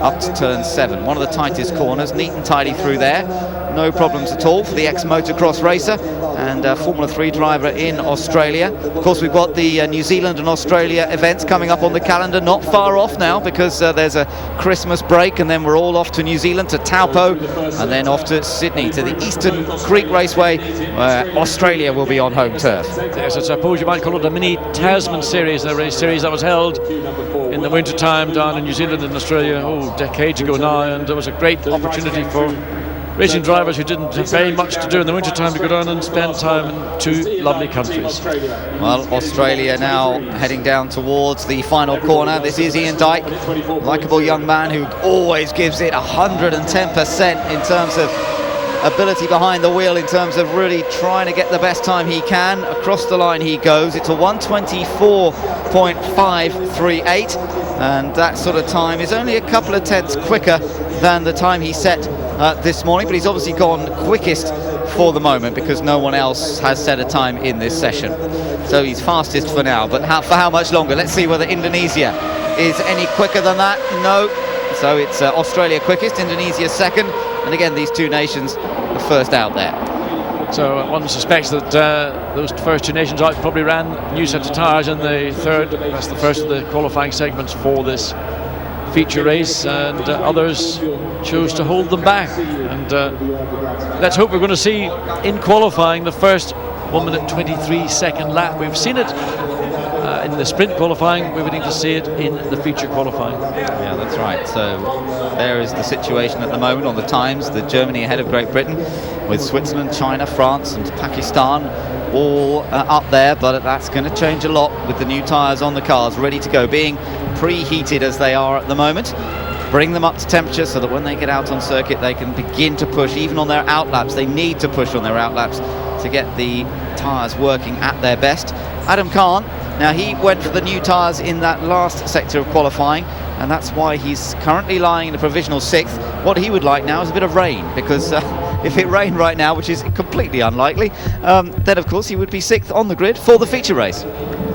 up to turn 7. One of the tightest corners, neat and tidy through there. No problems at all for the ex-motocross racer and Formula 3 driver in Australia. Of course, we've got the New Zealand and Australia events coming up on the calendar, not far off now, because there's a Christmas break, and then we're all off to New Zealand, to Taupo, and then off to Sydney, to the Eastern Creek Raceway, where Australia will be on home turf. Yes, I suppose you might call it a mini Tasman series, a race series that was held in the winter time down in New Zealand and Australia, decades ago now, and there was a great opportunity for racing drivers who didn't have very much to do in the wintertime to go down and spend time in two lovely countries. Well, Australia now heading down towards the final corner. This is Ian Dyke, likeable young man who always gives it 110% in terms of ability behind the wheel, in terms of really trying to get the best time he can. Across the line he goes. It's a 1:24.538, and that sort of time is only a couple of tenths quicker than the time he set this morning, but he's obviously gone quickest for the moment because no one else has set a time in this session. So he's fastest for now, but for how much longer? Let's see whether Indonesia is any quicker than that. No. So it's Australia quickest, Indonesia second, and again these two nations the first out there. So one suspects that those first two nations out probably ran new sets of tyres in the third. That's the first of the qualifying segments for this feature race, and others chose to hold them back. And let's hope we're going to see in qualifying the first 1:23 second lap. We've seen it in the sprint qualifying. We're waiting to see it in the feature qualifying. Yeah, that's right. So there is the situation at the moment on the times. The Germany ahead of Great Britain, with Switzerland, China, France and Pakistan all up there, but that's going to change a lot with the new tyres on the cars, ready to go, being preheated as they are at the moment. Bring them up to temperature so that when they get out on circuit they can begin to push. Even on their outlaps, they need to push on their outlaps to get the tyres working at their best. Adam Khan, now he went for the new tyres in that last sector of qualifying, and that's why he's currently lying in a provisional 6th. What he would like now is a bit of rain, because if it rained right now, which is completely unlikely, then of course he would be 6th on the grid for the feature race.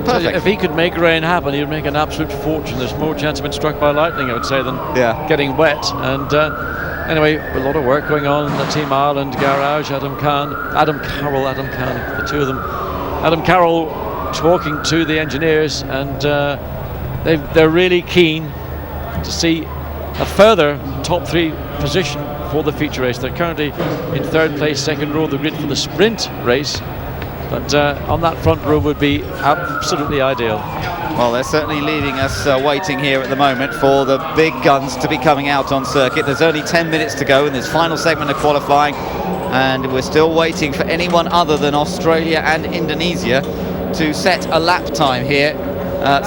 Perfect. So if he could make rain happen, he would make an absolute fortune. There's more chance of being struck by lightning, I would say, than getting wet. And anyway, a lot of work going on in the Team Ireland garage. Adam Carroll, the two of them. Adam Carroll talking to the engineers, and they're really keen to see a further top 3 position for the feature race. They're currently in 3rd place, 2nd row of the grid for the sprint race, but on that front row would be absolutely ideal. Well, they're certainly leaving us waiting here at the moment for the big guns to be coming out on circuit. There's only 10 minutes to go in this final segment of qualifying, and we're still waiting for anyone other than Australia and Indonesia to set a lap time here.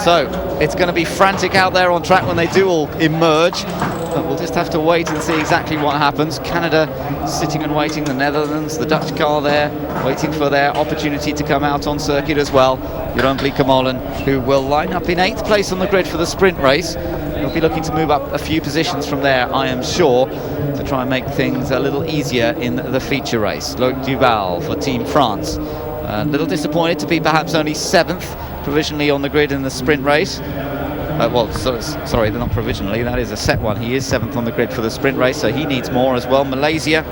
So it's going to be frantic out there on track when they do all emerge, but we'll just have to wait and see exactly what happens. Canada sitting and waiting, the Netherlands, the Dutch car there waiting for their opportunity to come out on circuit as well. Jeroen Bleekemolen, who will line up in 8th place on the grid for the sprint race. He'll be looking to move up a few positions from there, I am sure, to try and make things a little easier in the feature race. Loic Duval for Team France. A little disappointed to be perhaps only 7th provisionally on the grid in the sprint race. Sorry, they're not provisionally, that is a set one. He is 7th on the grid for the sprint race, so he needs more as well. Malaysia,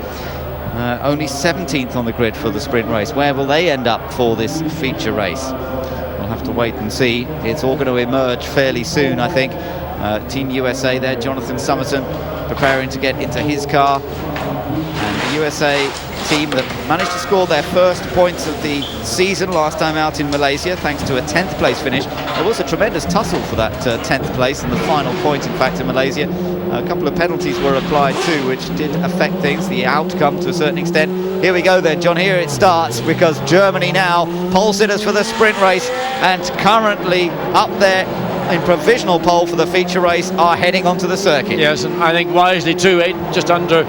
only 17th on the grid for the sprint race. Where will they end up for this feature race? We'll have to wait and see. It's all going to emerge fairly soon, I think. Team USA there, Jonathan Somerton preparing to get into his car. And the USA team that managed to score their first points of the season last time out in Malaysia, thanks to a 10th place finish. There was a tremendous tussle for that 10th place and the final point, in fact, in Malaysia. A couple of penalties were applied too, which did affect things, the outcome to a certain extent. Here we go then, John, here it starts, because Germany now pole sitters for the sprint race, and currently up there in provisional pole for the feature race, are heading onto the circuit. Yes, and I think wisely too, just under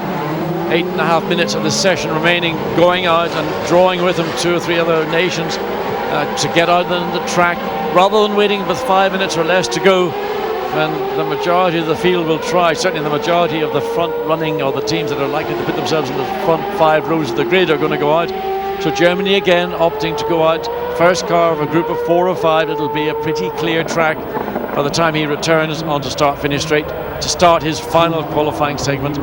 8.5 minutes of the session remaining, going out and drawing with them 2 or 3 other nations to get out on the track, rather than waiting with 5 minutes or less to go. And the majority of the field will try, certainly the majority of the front running, or the teams that are likely to put themselves in the front 5 rows of the grid, are going to go out. So Germany again opting to go out, first car of a group of 4 or 5. It'll be a pretty clear track by the time he returns onto start-finish straight to start his final qualifying segment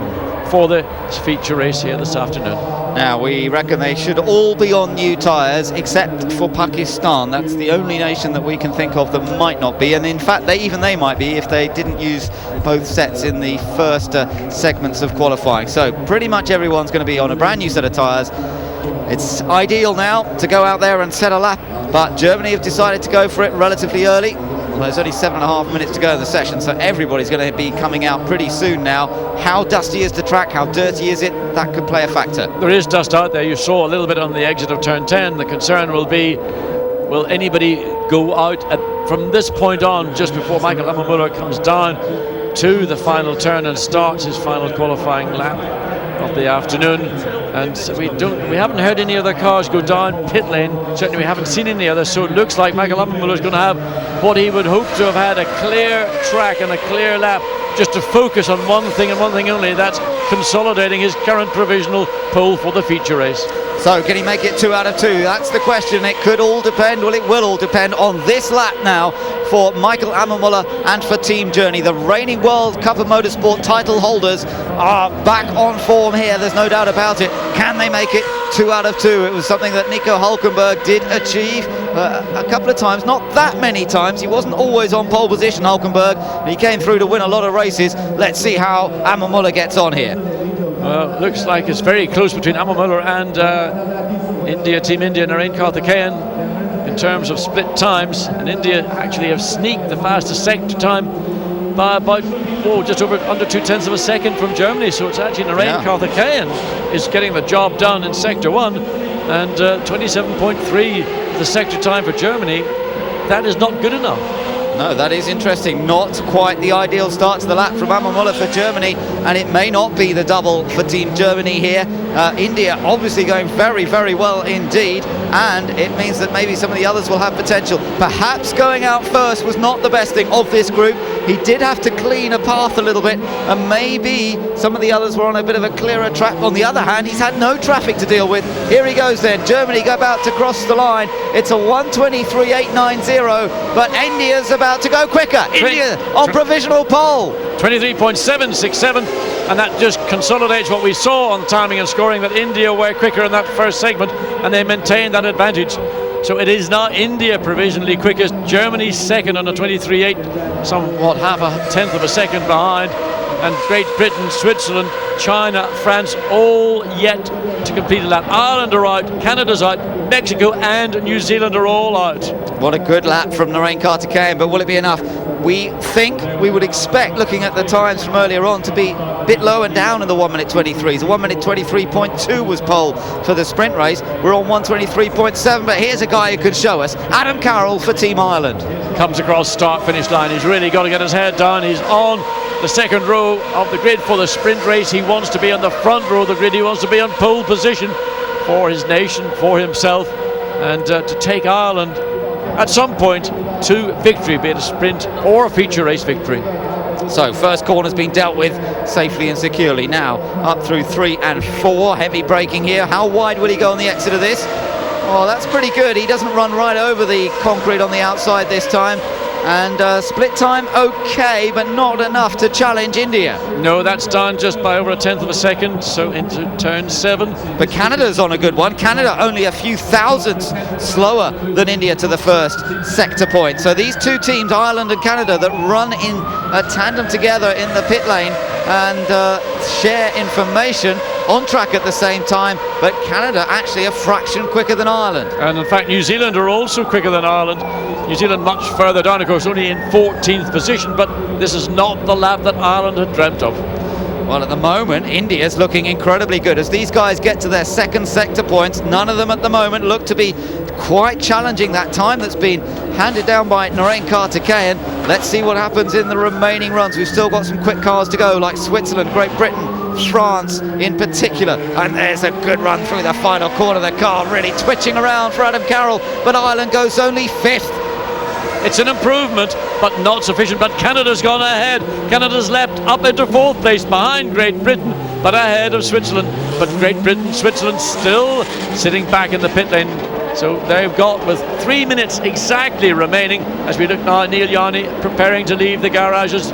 for the feature race here this afternoon. Now, we reckon they should all be on new tyres except for Pakistan. That's the only nation that we can think of that might not be, and in fact they might be if they didn't use both sets in the first segments of qualifying. So pretty much everyone's going to be on a brand new set of tyres. It's ideal now to go out there and set a lap, but Germany have decided to go for it relatively early. Well, there's only 7.5 minutes to go in the session, so everybody's going to be coming out pretty soon now. How dusty is the track? How dirty is it? That could play a factor. There is dust out there. You saw a little bit on the exit of turn 10. The concern will be, will anybody go out from this point on, just before Michael Ammermuller comes down to the final turn and starts his final qualifying lap of the afternoon? And we haven't heard any other cars go down pit lane. Certainly we haven't seen any others, so it looks like Michael Ammermuller is going to have what he would hope to have had, a clear track and a clear lap, just to focus on one thing and one thing only. That's consolidating his current provisional pole for the feature race. So can he make it 2 out of 2? That's the question. It could all depend, well, it will all depend on this lap now for Michael Ammermuller and for Team Journey. The reigning World Cup of Motorsport title holders are back on form here, there's no doubt about it. Can they make it 2 out of 2? It was something that Nico Hulkenberg did achieve a couple of times, not that many times. He wasn't always on pole position, Hulkenberg. He came through to win a lot of races. Let's see how Ammermuller gets on here. Well, looks like it's very close between Ammermuller and Team India, Narain Karthikeyan, in terms of split times. And India actually have sneaked the fastest sector time by about just under 0.2 of a second from Germany. So it's actually Narain Karthikeyan is getting the job done in sector 1, and 27.3 the sector time for Germany. That is not good enough. No, that is interesting. Not quite the ideal start to the lap from Ammermuller for Germany, and it may not be the double for Team Germany here. India obviously going very, very well indeed, and it means that maybe some of the others will have potential. Perhaps going out first was not the best thing of this group. He did have to clean a path a little bit, and maybe some of the others were on a bit of a clearer track. On the other hand, he's had no traffic to deal with. Here he goes then. Germany go about to cross the line. It's a 1:23.890, but India's about to go quicker. India on provisional pole. 23.767, and that just consolidates what we saw on timing and scoring, that India were quicker in that first segment and they maintained that advantage. So it is now India provisionally quickest, Germany second on a 23.8, somewhat half a tenth of a second behind, and Great Britain, Switzerland, China, France all yet to complete a lap. Ireland are out, Canada's out, Mexico and New Zealand are all out. What a good lap from Narain Karthikeyan, but will it be enough? We would expect, looking at the times from earlier on, to be a bit low and down in the 1:23s. The 1:23.2 was pole for the sprint race. We're on 1:23.7, but here's a guy who could show us. Adam Carroll for Team Ireland. Comes across start-finish line. He's really got to get his head down. He's on the second row of the grid for the sprint race. He wants to be on the front row of the grid. He wants to be on pole position for his nation, for himself, and to take Ireland at some point to victory, be it a sprint or a feature race victory. So first corner's been dealt with safely and securely. Now up through 3 and 4, heavy braking here. How wide will he go on the exit of this? Oh, that's pretty good. He doesn't run right over the concrete on the outside this time. And split time okay, but not enough to challenge India. No, that's down just by over a tenth of a second, so into turn 7. But Canada's on a good one. Canada only a few thousandths slower than India to the first sector point. So these two teams, Ireland and Canada, that run in a tandem together in the pit lane and share information on track at the same time, but Canada actually a fraction quicker than Ireland. And in fact New Zealand are also quicker than Ireland. New Zealand much further down, of course, only in 14th position, but this is not the lap that Ireland had dreamt of. Well, at the moment, India's looking incredibly good. As these guys get to their second sector points, none of them at the moment look to be quite challenging that time that's been handed down by Narain Karthikeyan. Let's see what happens in the remaining runs. We've still got some quick cars to go, like Switzerland, Great Britain, France in particular. And there's a good run through the final corner. The car really twitching around for Adam Carroll, but Ireland goes only 5th. It's an improvement, but not sufficient. But Canada's gone ahead. Canada's leapt up into 4th place behind Great Britain, but ahead of Switzerland. But Great Britain, Switzerland still sitting back in the pit lane. So they've got, with 3 minutes exactly remaining, as we look now, Neil Yarney preparing to leave the garages.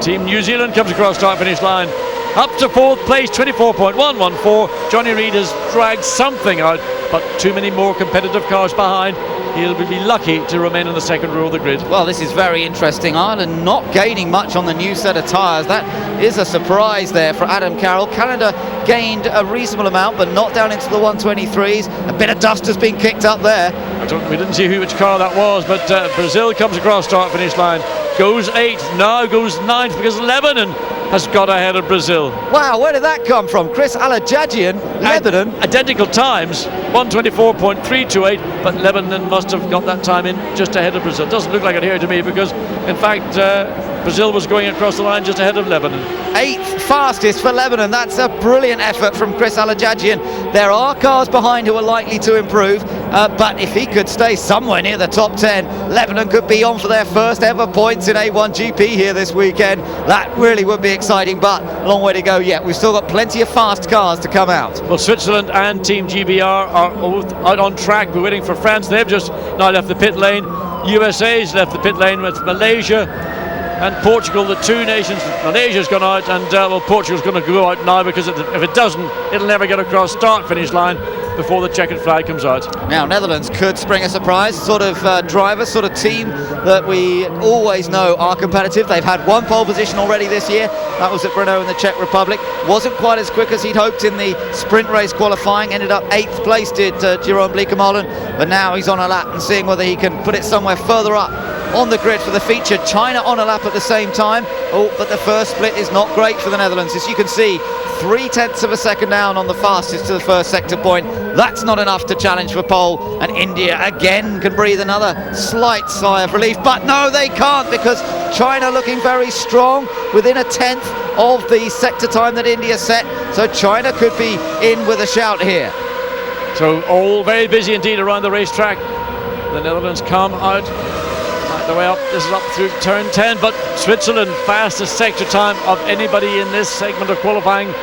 Team New Zealand comes across start-finish line. Up to 4th place, 24.114. Johnny Reid has dragged something out, but too many more competitive cars behind. he'll be lucky to remain in the second row of the grid. Well, this is very interesting. Ireland not gaining much on the new set of tyres. That is a surprise there for Adam Carroll. Canada gained a reasonable amount, but not down into the 123s. A bit of dust has been kicked up there. We didn't see which car that was, but Brazil comes across start-finish line. Goes 8th, now goes 9th because Lebanon has got ahead of Brazil. Wow, where did that come from? Chris Alajajian, Lebanon. Identical times, 124.328, but Lebanon must have got that time in just ahead of Brazil. Doesn't look like it here to me because, in fact, Brazil was going across the line just ahead of Lebanon. 8th fastest for Lebanon. That's a brilliant effort from Chris Alajajian. There are cars behind who are likely to improve, but if he could stay somewhere near the top 10, Lebanon could be on for their first ever points in A1GP here this weekend. That really would be exciting, but a long way to go yet. We've still got plenty of fast cars to come out. Well, Switzerland and Team GBR are both out on track. We're waiting for France. They've just now left the pit lane. USA's left the pit lane with Malaysia and Portugal, the two nations. Malaysia's gone out, and well, Portugal's going to go out now because if it doesn't, it'll never get across start-finish line before the checkered flag comes out. Now, Netherlands could spring a surprise, sort of driver, sort of team that we always know are competitive. They've had one pole position already this year. That was at Brno in the Czech Republic. Wasn't quite as quick as he'd hoped in the sprint race qualifying. Ended up 8th place, did Jeroen Bleekemolen. But now he's on a lap and seeing whether he can put it somewhere further up on the grid for the feature. China on a lap at the same time. Oh, but the first split is not great for the Netherlands. As you can see, 0.3 of a second down on the fastest to the first sector point. That's not enough to challenge for pole, and India again can breathe another slight sigh of relief, but no, they can't, because China looking very strong within a 10th of the sector time that India set, so China could be in with a shout here. So all very busy indeed around the racetrack. The Netherlands come out the way up. This is up through turn 10, but Switzerland fastest sector time of anybody in this segment of qualifying.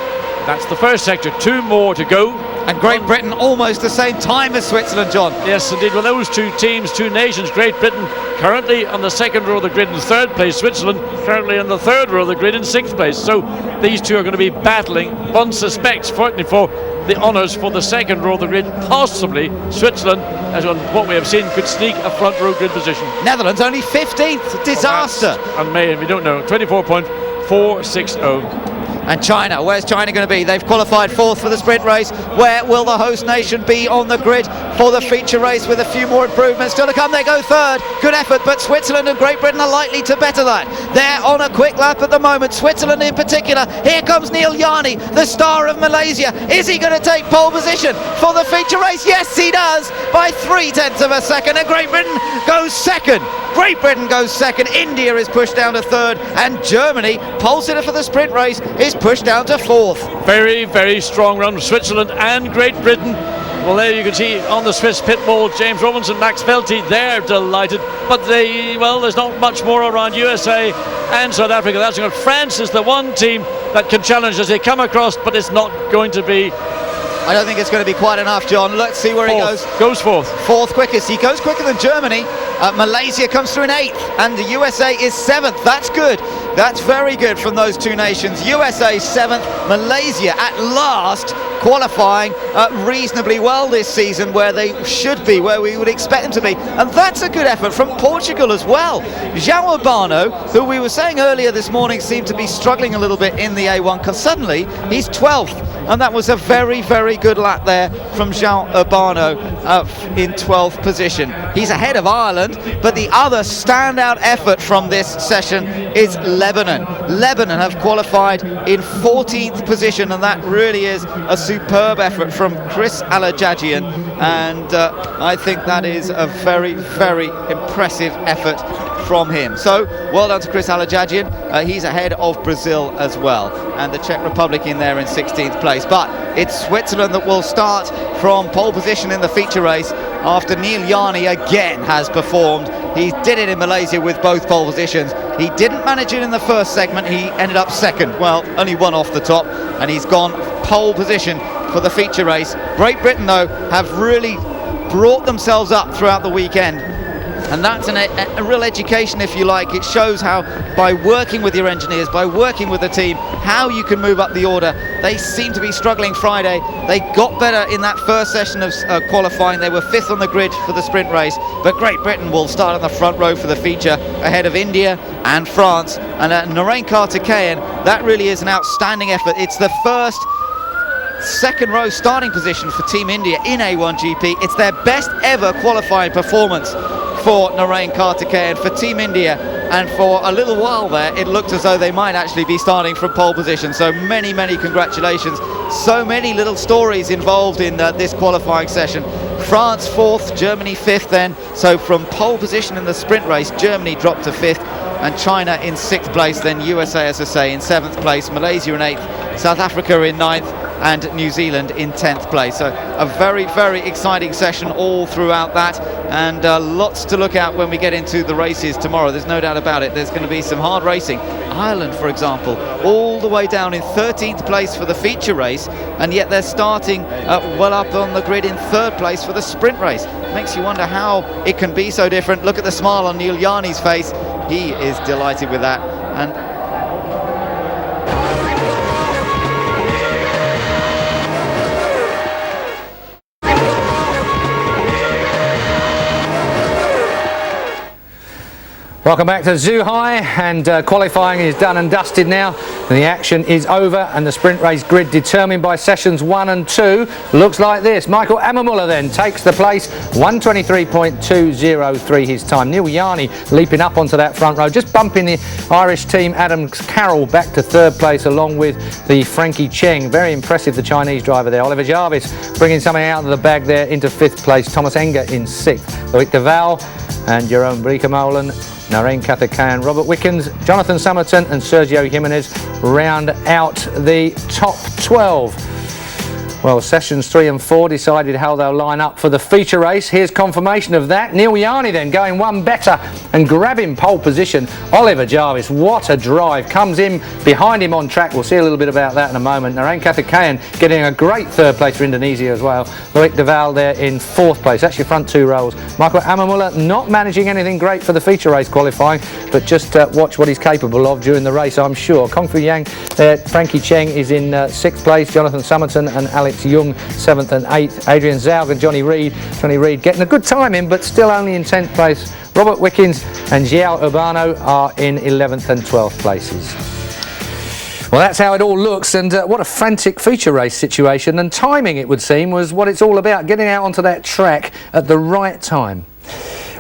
That's the first sector, 2 more to go. And Great Britain almost the same time as Switzerland, John. Yes, indeed. Well, those two teams, two nations, Great Britain currently on the second row of the grid in 3rd place, Switzerland currently on the 3rd row of the grid in 6th place. So these two are going to be battling, one suspects, certainly for the honours for the second row of the grid. Possibly Switzerland, as on what we have seen, could sneak a front row grid position. Netherlands only 15th, disaster. And May, we don't know, 24.460. And China, where's China going to be? They've qualified 4th for the sprint race. Where will the host nation be on the grid for the feature race with a few more improvements still to come? They go 3rd. Good effort, but Switzerland and Great Britain are likely to better that. They're on a quick lap at the moment, Switzerland in particular. Here comes Neil Yarni, the star of Malaysia. Is he going to take pole position for the feature race? Yes, he does, by 0.3 of a second, and Great Britain goes 2nd. Great Britain goes 2nd, India is pushed down to 3rd, and Germany, pole sitter for the sprint race, is pushed down to 4th. Very, very strong run from Switzerland and Great Britain. Well, there you can see on the Swiss pit wall, James Robinson, Max Felty, they're delighted. But there's not much more around USA and South Africa. That's good. France is the one team that can challenge as they come across, but it's not going to be. I don't think it's going to be quite enough, John. Let's see where he goes. Goes 4th. 4th quickest. He goes quicker than Germany. Malaysia comes through in 8th, and the USA is 7th. That's good. That's very good from those two nations. USA 7th, Malaysia at last qualifying reasonably well this season, where they should be, where we would expect them to be. And that's a good effort from Portugal as well. João Urbano, who we were saying earlier this morning seemed to be struggling a little bit in the A1, because suddenly he's 12th. And that was a very, very good lap there from João Urbano in 12th position. He's ahead of Ireland, but the other standout effort from this session is Lebanon. Lebanon have qualified in 14th position, and that really is a superb effort from Chris Alajajian, and I think that is a very, very impressive effort from him. So well done to Chris Alajajian. He's ahead of Brazil as well, and the Czech Republic in there in 16th place. But it's Switzerland that will start from pole position in the feature race after Neil Yarni again has performed. He did it in Malaysia with both pole positions. He didn't manage it in the first segment. He ended up 2nd. Well, only 1 off the top, and he's gone pole position for the feature race. Great Britain, though, have really brought themselves up throughout the weekend. and that's a real education, if you like. It shows how, by working with your engineers, by working with the team, how you can move up the order. They seem to be struggling Friday. They got better in that first session of qualifying. They were 5th on the grid for the sprint race, but Great Britain will start on the front row for the feature ahead of India and France. And Narain Karthikeyan, that really is an outstanding effort. It's the first second row starting position for Team India in A1GP. It's their best ever qualifying performance for Narain Karthikeyan for Team India, and for a little while there it looked as though they might actually be starting from pole position. So many congratulations. So many little stories involved in this qualifying session. France 4th, Germany 5th then. So from pole position in the sprint race, Germany dropped to 5th, and China in 6th place, then USA, as I say, in 7th place, Malaysia in 8th, South Africa in 9th, and New Zealand in 10th place. So a very exciting session all throughout that, and lots to look at when we get into the races tomorrow. There's no doubt about it. There's going to be some hard racing. Ireland, for example, all the way down in 13th place for the feature race, and yet they're starting well up on the grid in 3rd place for the sprint race. Makes you wonder how it can be so different. Look at the smile on Neil Yarney's face. He is delighted with that. And welcome back to Zhuhai, and qualifying is done and dusted now. The action is over, and the sprint race grid determined by sessions 1 and 2 looks like this. Michael Ammermuller then takes the place, 1:23.203 his time. Neil Yarney leaping up onto that front row, just bumping the Irish team Adam Carroll back to 3rd place along with the Frankie Cheng. Very impressive, the Chinese driver there. Oliver Jarvis bringing something out of the bag there into 5th place. Thomas Enger in 6th. Loic Deval and Jerome Briekemolen, Narain Karthikeyan, Robert Wickens, Jonathan Somerton and Sergio Jimenez round out the top 12. Well, sessions 3 and 4 decided how they'll line up for the feature race. Here's confirmation of that. Neil Yarney then going one better and grabbing pole position. Oliver Jarvis, what a drive. Comes in behind him on track. We'll see a little bit about that in a moment. Narain Karthikeyan getting a great 3rd place for Indonesia as well. Loic Deval there in 4th place. That's your front 2 rows. Michael Ammermuller not managing anything great for the feature race qualifying, but just watch what he's capable of during the race, I'm sure. Kong Fu Yang there. Frankie Cheng is in 6th place. Jonathan Somerton and Alex Young 7th and 8th. Adrian Zaug and Johnny Reid getting a good time in, but still only in 10th place. Robert Wickens and Xiao Urbano are in 11th and 12th places. Well, that's how it all looks, and what a frantic feature race situation, and timing, it would seem, was what it's all about, getting out onto that track at the right time.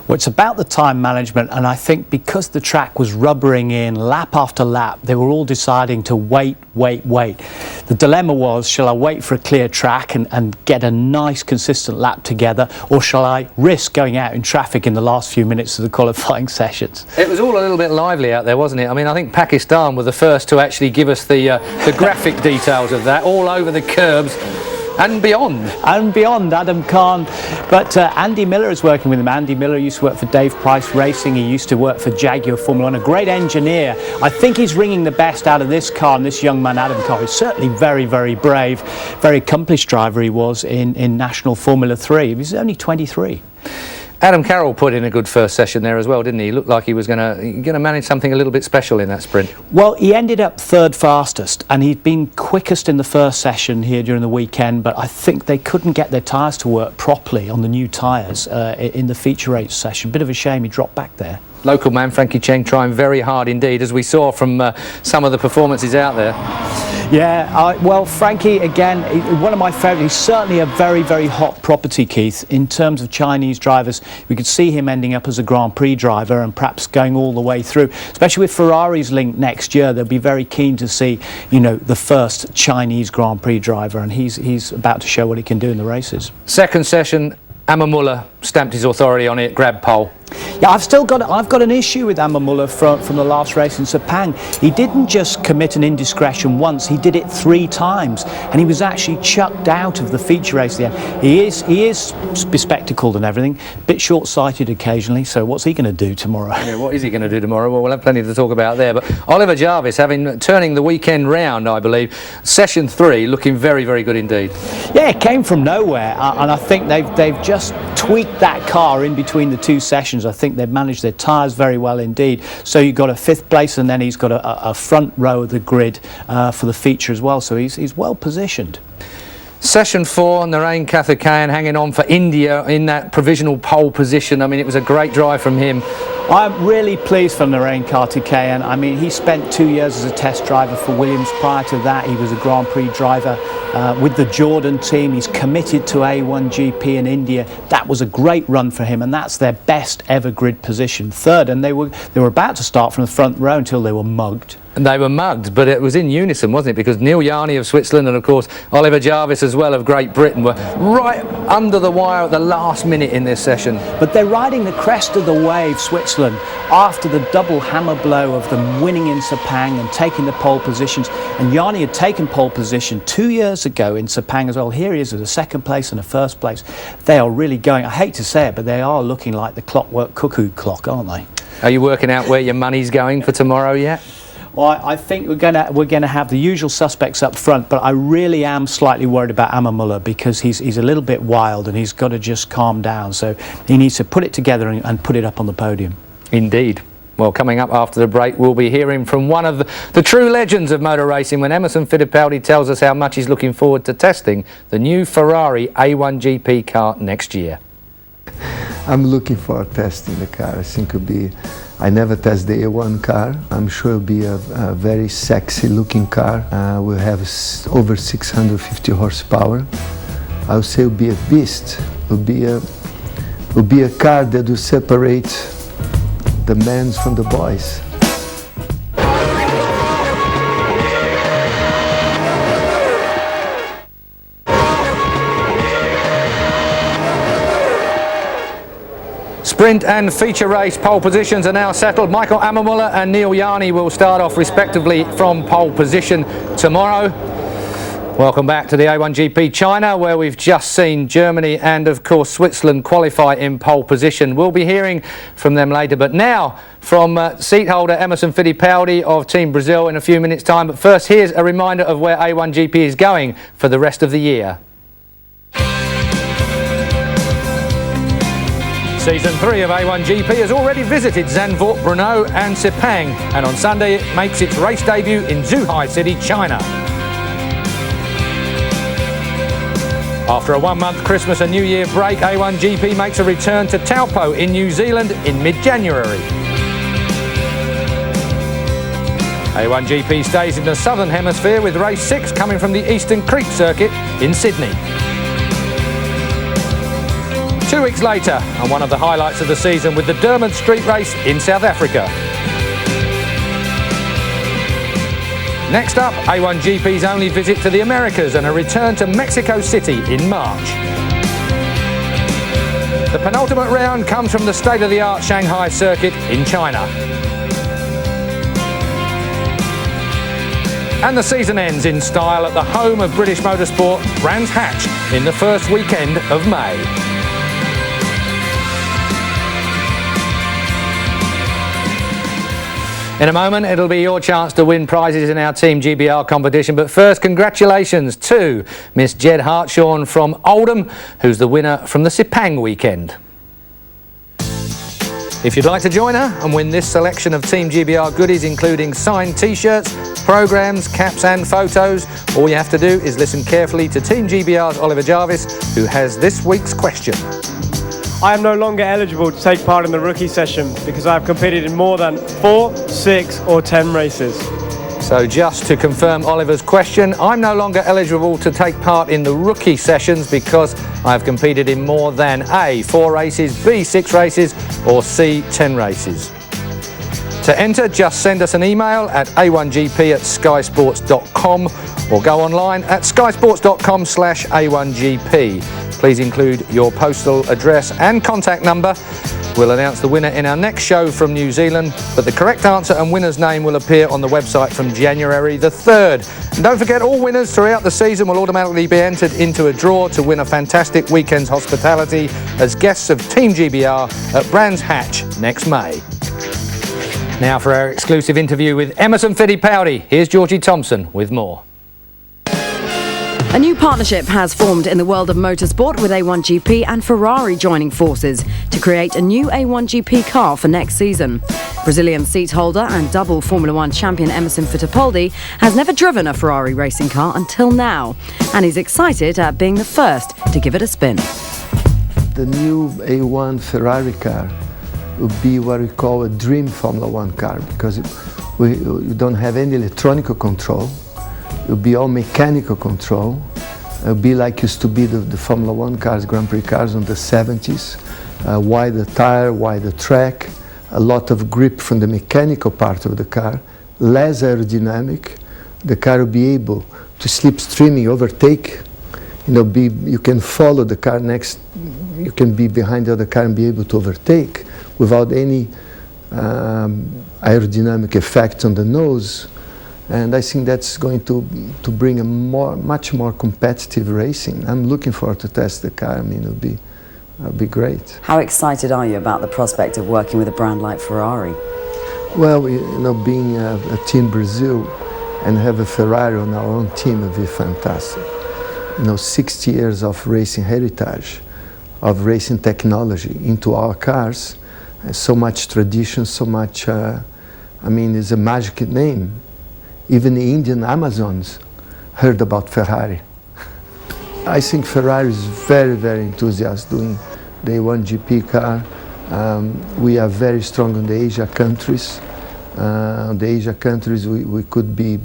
Well, it's about the time management, and I think because the track was rubbering in lap after lap, they were all deciding to wait. The dilemma was, shall I wait for a clear track and get a nice consistent lap together, or shall I risk going out in traffic in the last few minutes of the qualifying sessions? It was all a little bit lively out there, wasn't it? I mean, I think Pakistan were the first to actually give us the graphic details of that, all over the curbs. And beyond, Adam Khan. But Andy Miller is working with him. Andy Miller used to work for Dave Price Racing. He used to work for Jaguar Formula 1. A great engineer. I think he's wringing the best out of this car, and this young man, Adam Khan, is certainly very brave. Very accomplished driver he was in National Formula 3. He was only 23. Adam Carroll put in a good first session there as well, didn't he? He looked like he was going to manage something a little bit special in that sprint. Well, he ended up 3rd fastest, and he'd been quickest in the first session here during the weekend, but I think they couldn't get their tyres to work properly on the new tyres in the feature race session. Bit of a shame he dropped back there. Local man Frankie Cheng trying very hard indeed, as we saw from some of the performances out there. Yeah, well, Frankie, again, one of my favourites. He's certainly a very hot property, Keith, in terms of Chinese drivers. We could see him ending up as a Grand Prix driver and perhaps going all the way through, especially with Ferrari's link next year. They'll be very keen to see, you know, the first Chinese Grand Prix driver, and he's about to show what he can do in the races. Second session, Ammermuller stamped his authority on it, grabbed pole. Yeah, I've got an issue with Ammermuller from the last race in Sepang. He didn't just commit an indiscretion once, he did it 3 times, and he was actually chucked out of the feature race at the end. He is bespectacled and everything, a bit short-sighted occasionally, so what's he going to do tomorrow? Yeah, what is he going to do tomorrow? Well, we'll have plenty to talk about there, but Oliver Jarvis turning the weekend round, I believe. Session 3 looking very good indeed. Yeah, it came from nowhere, and I think they've just tweaked that car in between the two sessions. I think they've managed their tyres very well indeed. So you've got a 5th place, and then he's got a front row of the grid for the feature as well. So he's well positioned. Session 4, Narain Karthikeyan hanging on for India in that provisional pole position. I mean, it was a great drive from him. I'm really pleased for Narain Karthikeyan. I mean, he spent 2 years as a test driver for Williams. Prior to that, he was a Grand Prix driver with the Jordan team. He's committed to A1GP in India. That was a great run for him, and that's their best ever grid position, 3rd. And they were about to start from the front row until they were mugged. And they were mugged, but it was in unison, wasn't it? Because Neil Yarni of Switzerland and, of course, Oliver Jarvis as well of Great Britain were right under the wire at the last minute in this session. But they're riding the crest of the wave, Switzerland, after the double hammer blow of them winning in Sepang and taking the pole positions. And Yarni had taken pole position 2 years ago in Sepang as well. Here he is with a 2nd place and a 1st place. They are really going, I hate to say it, but they are looking like the clockwork cuckoo clock, aren't they? Are you working out where your money's going for tomorrow yet? Well, I think we're going to have the usual suspects up front, but I really am slightly worried about Amamullah because he's a little bit wild and he's got to just calm down. So he needs to put it together and put it up on the podium. Indeed. Well, coming up after the break, we'll be hearing from one of the true legends of motor racing when Emerson Fittipaldi tells us how much he's looking forward to testing the new Ferrari A1GP car next year. I'm looking for testing the car. I think it'll be. I never test the A1 car. I'm sure it'll be a very sexy looking car. We'll have over 650 horsepower. I would say it'll be a beast. It'll be a car that will separate the men from the boys. Sprint and feature race pole positions are now settled. Michael Amamullah and Neil Yarni will start off respectively from pole position tomorrow. Welcome back to the A1GP China, where we've just seen Germany and of course Switzerland qualify in pole position. We'll be hearing from them later, but now from seat holder Emerson Fittipaldi of Team Brazil in a few minutes' time. But first, here's a reminder of where A1GP is going for the rest of the year. Season 3 of A1GP has already visited Zandvoort, Brno and Sepang, and on Sunday it makes its race debut in Zhuhai City, China. After a 1-month Christmas and New Year break, A1GP makes a return to Taupo in New Zealand in mid-January. A1GP stays in the Southern Hemisphere with race 6 coming from the Eastern Creek circuit in Sydney. 2 weeks later, and one of the highlights of the season with the Dermot Street Race in South Africa. Next up, A1GP's only visit to the Americas and a return to Mexico City in March. The penultimate round comes from the state-of-the-art Shanghai circuit in China. And the season ends in style at the home of British motorsport, Brands Hatch, in the first weekend of May. In a moment, it'll be your chance to win prizes in our Team GBR competition. But first, congratulations to Miss Jed Hartshorn from Oldham, who's the winner from the Sepang weekend. If you'd like to join her and win this selection of Team GBR goodies, including signed T-shirts, programmes, caps and photos, all you have to do is listen carefully to Team GBR's Oliver Jarvis, who has this week's question. I am no longer eligible to take part in the rookie session because I have competed in more than 4, 6 or 10 races. So just to confirm Oliver's question, I'm no longer eligible to take part in the rookie sessions because I have competed in more than A, 4 races, B, 6 races or C, 10 races. To enter, just send us an email at a1gp@skysports.com or go online at skysports.com/A1GP. Please include your postal address and contact number. We'll announce the winner in our next show from New Zealand, but the correct answer and winner's name will appear on the website from January the 3rd. And don't forget, all winners throughout the season will automatically be entered into a draw to win a fantastic weekend's hospitality as guests of Team GBR at Brands Hatch next May. Now for our exclusive interview with Emerson Fittipaldi, here's Georgie Thompson with more. A new partnership has formed in the world of motorsport with A1GP and Ferrari joining forces to create a new A1GP car for next season. Brazilian seat holder and double Formula One champion Emerson Fittipaldi has never driven a Ferrari racing car until now, and he's excited at being the first to give it a spin. The new A1 Ferrari car would be what we call a dream Formula One car, because we don't have any electronic control. It will be all mechanical control. It will be like used to be the Formula One cars, Grand Prix cars on the 70s. Wider tire, wider track, a lot of grip from the mechanical part of the car, less aerodynamic. The car will be able to slipstreaming, overtake. You can follow the car next, you can be behind the other car and be able to overtake without any aerodynamic effect on the nose. And I think that's going to bring a much more competitive racing. I'm looking forward to test the car. I mean, it'll be great. How excited are you about the prospect of working with a brand like Ferrari? Well, being a Team Brazil and have a Ferrari on our own team would be fantastic. 60 years of racing heritage, of racing technology into our cars, so much tradition, so much, it's a magic name. Even the Indian Amazons heard about Ferrari. I think Ferrari is very, very enthusiastic doing the A1GP car. We are very strong in the Asia countries. We could be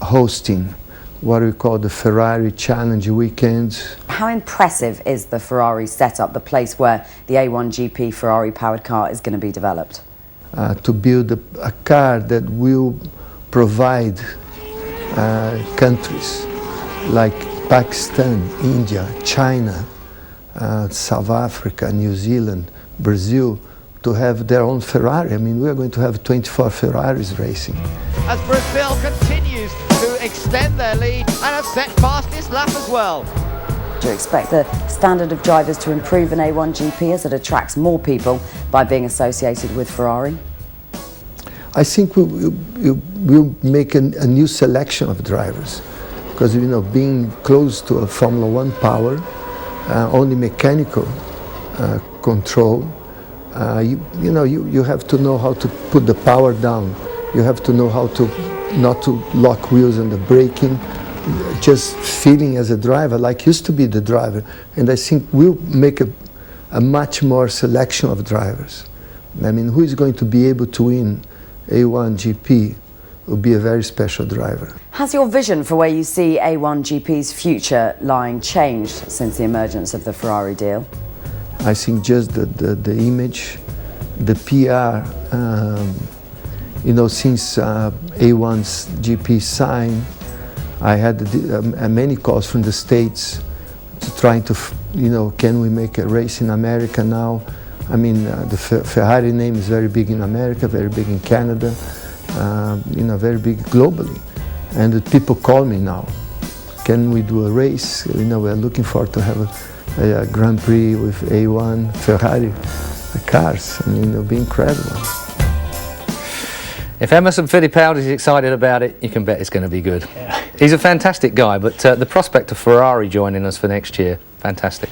hosting what we call the Ferrari Challenge weekends. How impressive is the Ferrari setup, the place where the A1GP Ferrari powered car is going to be developed? To build a car that will provide countries like Pakistan, India, China, South Africa, New Zealand, Brazil, to have their own Ferrari. I mean, we are going to have 24 Ferraris racing. As Brazil continues to extend their lead and have set fastest lap as well. Do you expect the standard of drivers to improve in A1GP as it attracts more people by being associated with Ferrari? I think we'll make a new selection of drivers, because being close to a Formula One power, only mechanical control, you have to know how to put the power down. You have to know how to not to lock wheels and the braking, just feeling as a driver like used to be the driver. And I think we'll make a much more selection of drivers. I mean, who is going to be able to win A1GP will be a very special driver. Has your vision for where you see A1GP's future lying changed since the emergence of the Ferrari deal? I think just the image, the PR, since A1's GP signed, I had many calls from the States trying to, can we make a race in America now? I mean, the Ferrari name is very big in America, very big in Canada, very big globally. And the people call me now. Can we do a race? We're looking forward to have a Grand Prix with A1 Ferrari cars. I mean, it'll be incredible. If Emerson Fittipaldi is excited about it, you can bet it's going to be good. Yeah. He's a fantastic guy, but the prospect of Ferrari joining us for next year, fantastic.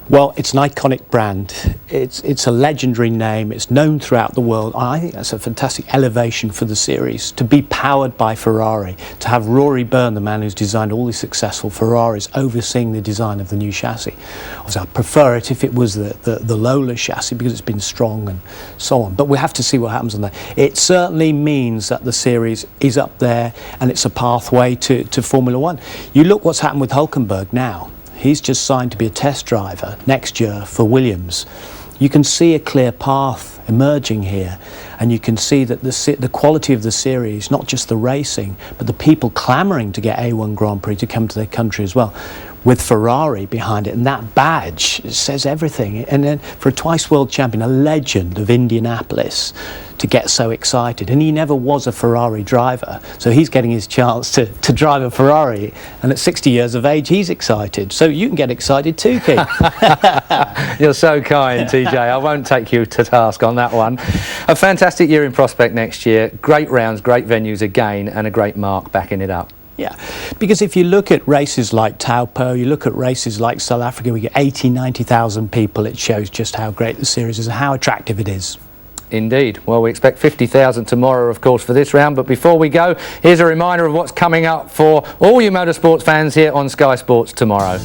Well, it's an iconic brand. It's a legendary name. It's known throughout the world. I think that's a fantastic elevation for the series, to be powered by Ferrari, to have Rory Byrne, the man who's designed all these successful Ferraris, overseeing the design of the new chassis. Obviously, I'd prefer it if it was the Lola chassis, because it's been strong and so on. But we'll have to see what happens on that. It certainly means that the series is up there and it's a pathway to Formula One. You look what's happened with Hülkenberg now. He's just signed to be a test driver next year for Williams. You can see a clear path emerging here, and you can see that the quality of the series, not just the racing, but the people clamouring to get A1 Grand Prix to come to their country as well, with Ferrari behind it, and that badge says everything. And then for a twice world champion, a legend of Indianapolis, to get so excited, and he never was a Ferrari driver, so he's getting his chance to drive a Ferrari, and at 60 years of age he's excited, so you can get excited too, Keith. You're so kind, TJ. I won't take you to task on that one. A fantastic year in prospect next year, great rounds, great venues again, and a great mark backing it up. Yeah, because if you look at races like Taupo, you look at races like South Africa, we get 80, 90,000 people. It shows just how great the series is and how attractive it is. Indeed. Well, we expect 50,000 tomorrow, of course, for this round. But before we go, here's a reminder of what's coming up for all you motorsports fans here on Sky Sports tomorrow.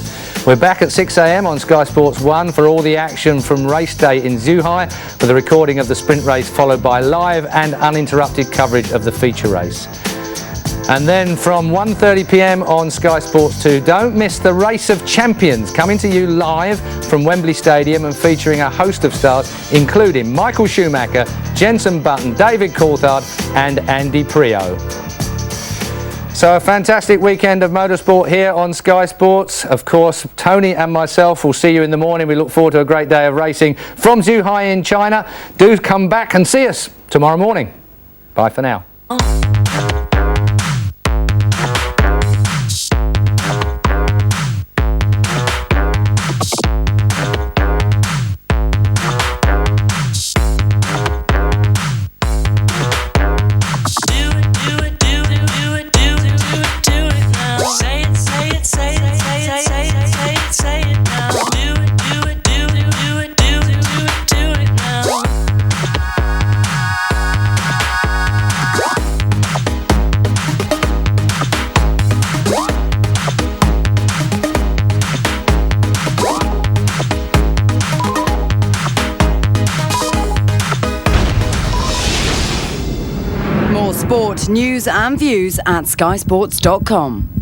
We're back at 6 a.m. on Sky Sports 1 for all the action from race day in Zhuhai, with a recording of the sprint race followed by live and uninterrupted coverage of the feature race. And then from 1:30 p.m. on Sky Sports 2, don't miss the Race of Champions, coming to you live from Wembley Stadium and featuring a host of stars, including Michael Schumacher, Jenson Button, David Coulthard and Andy Priaulx. So a fantastic weekend of motorsport here on Sky Sports. Of course, Tony and myself will see you in the morning. We look forward to a great day of racing from Zhuhai in China. Do come back and see us tomorrow morning. Bye for now. More sport, news and views at skysports.com.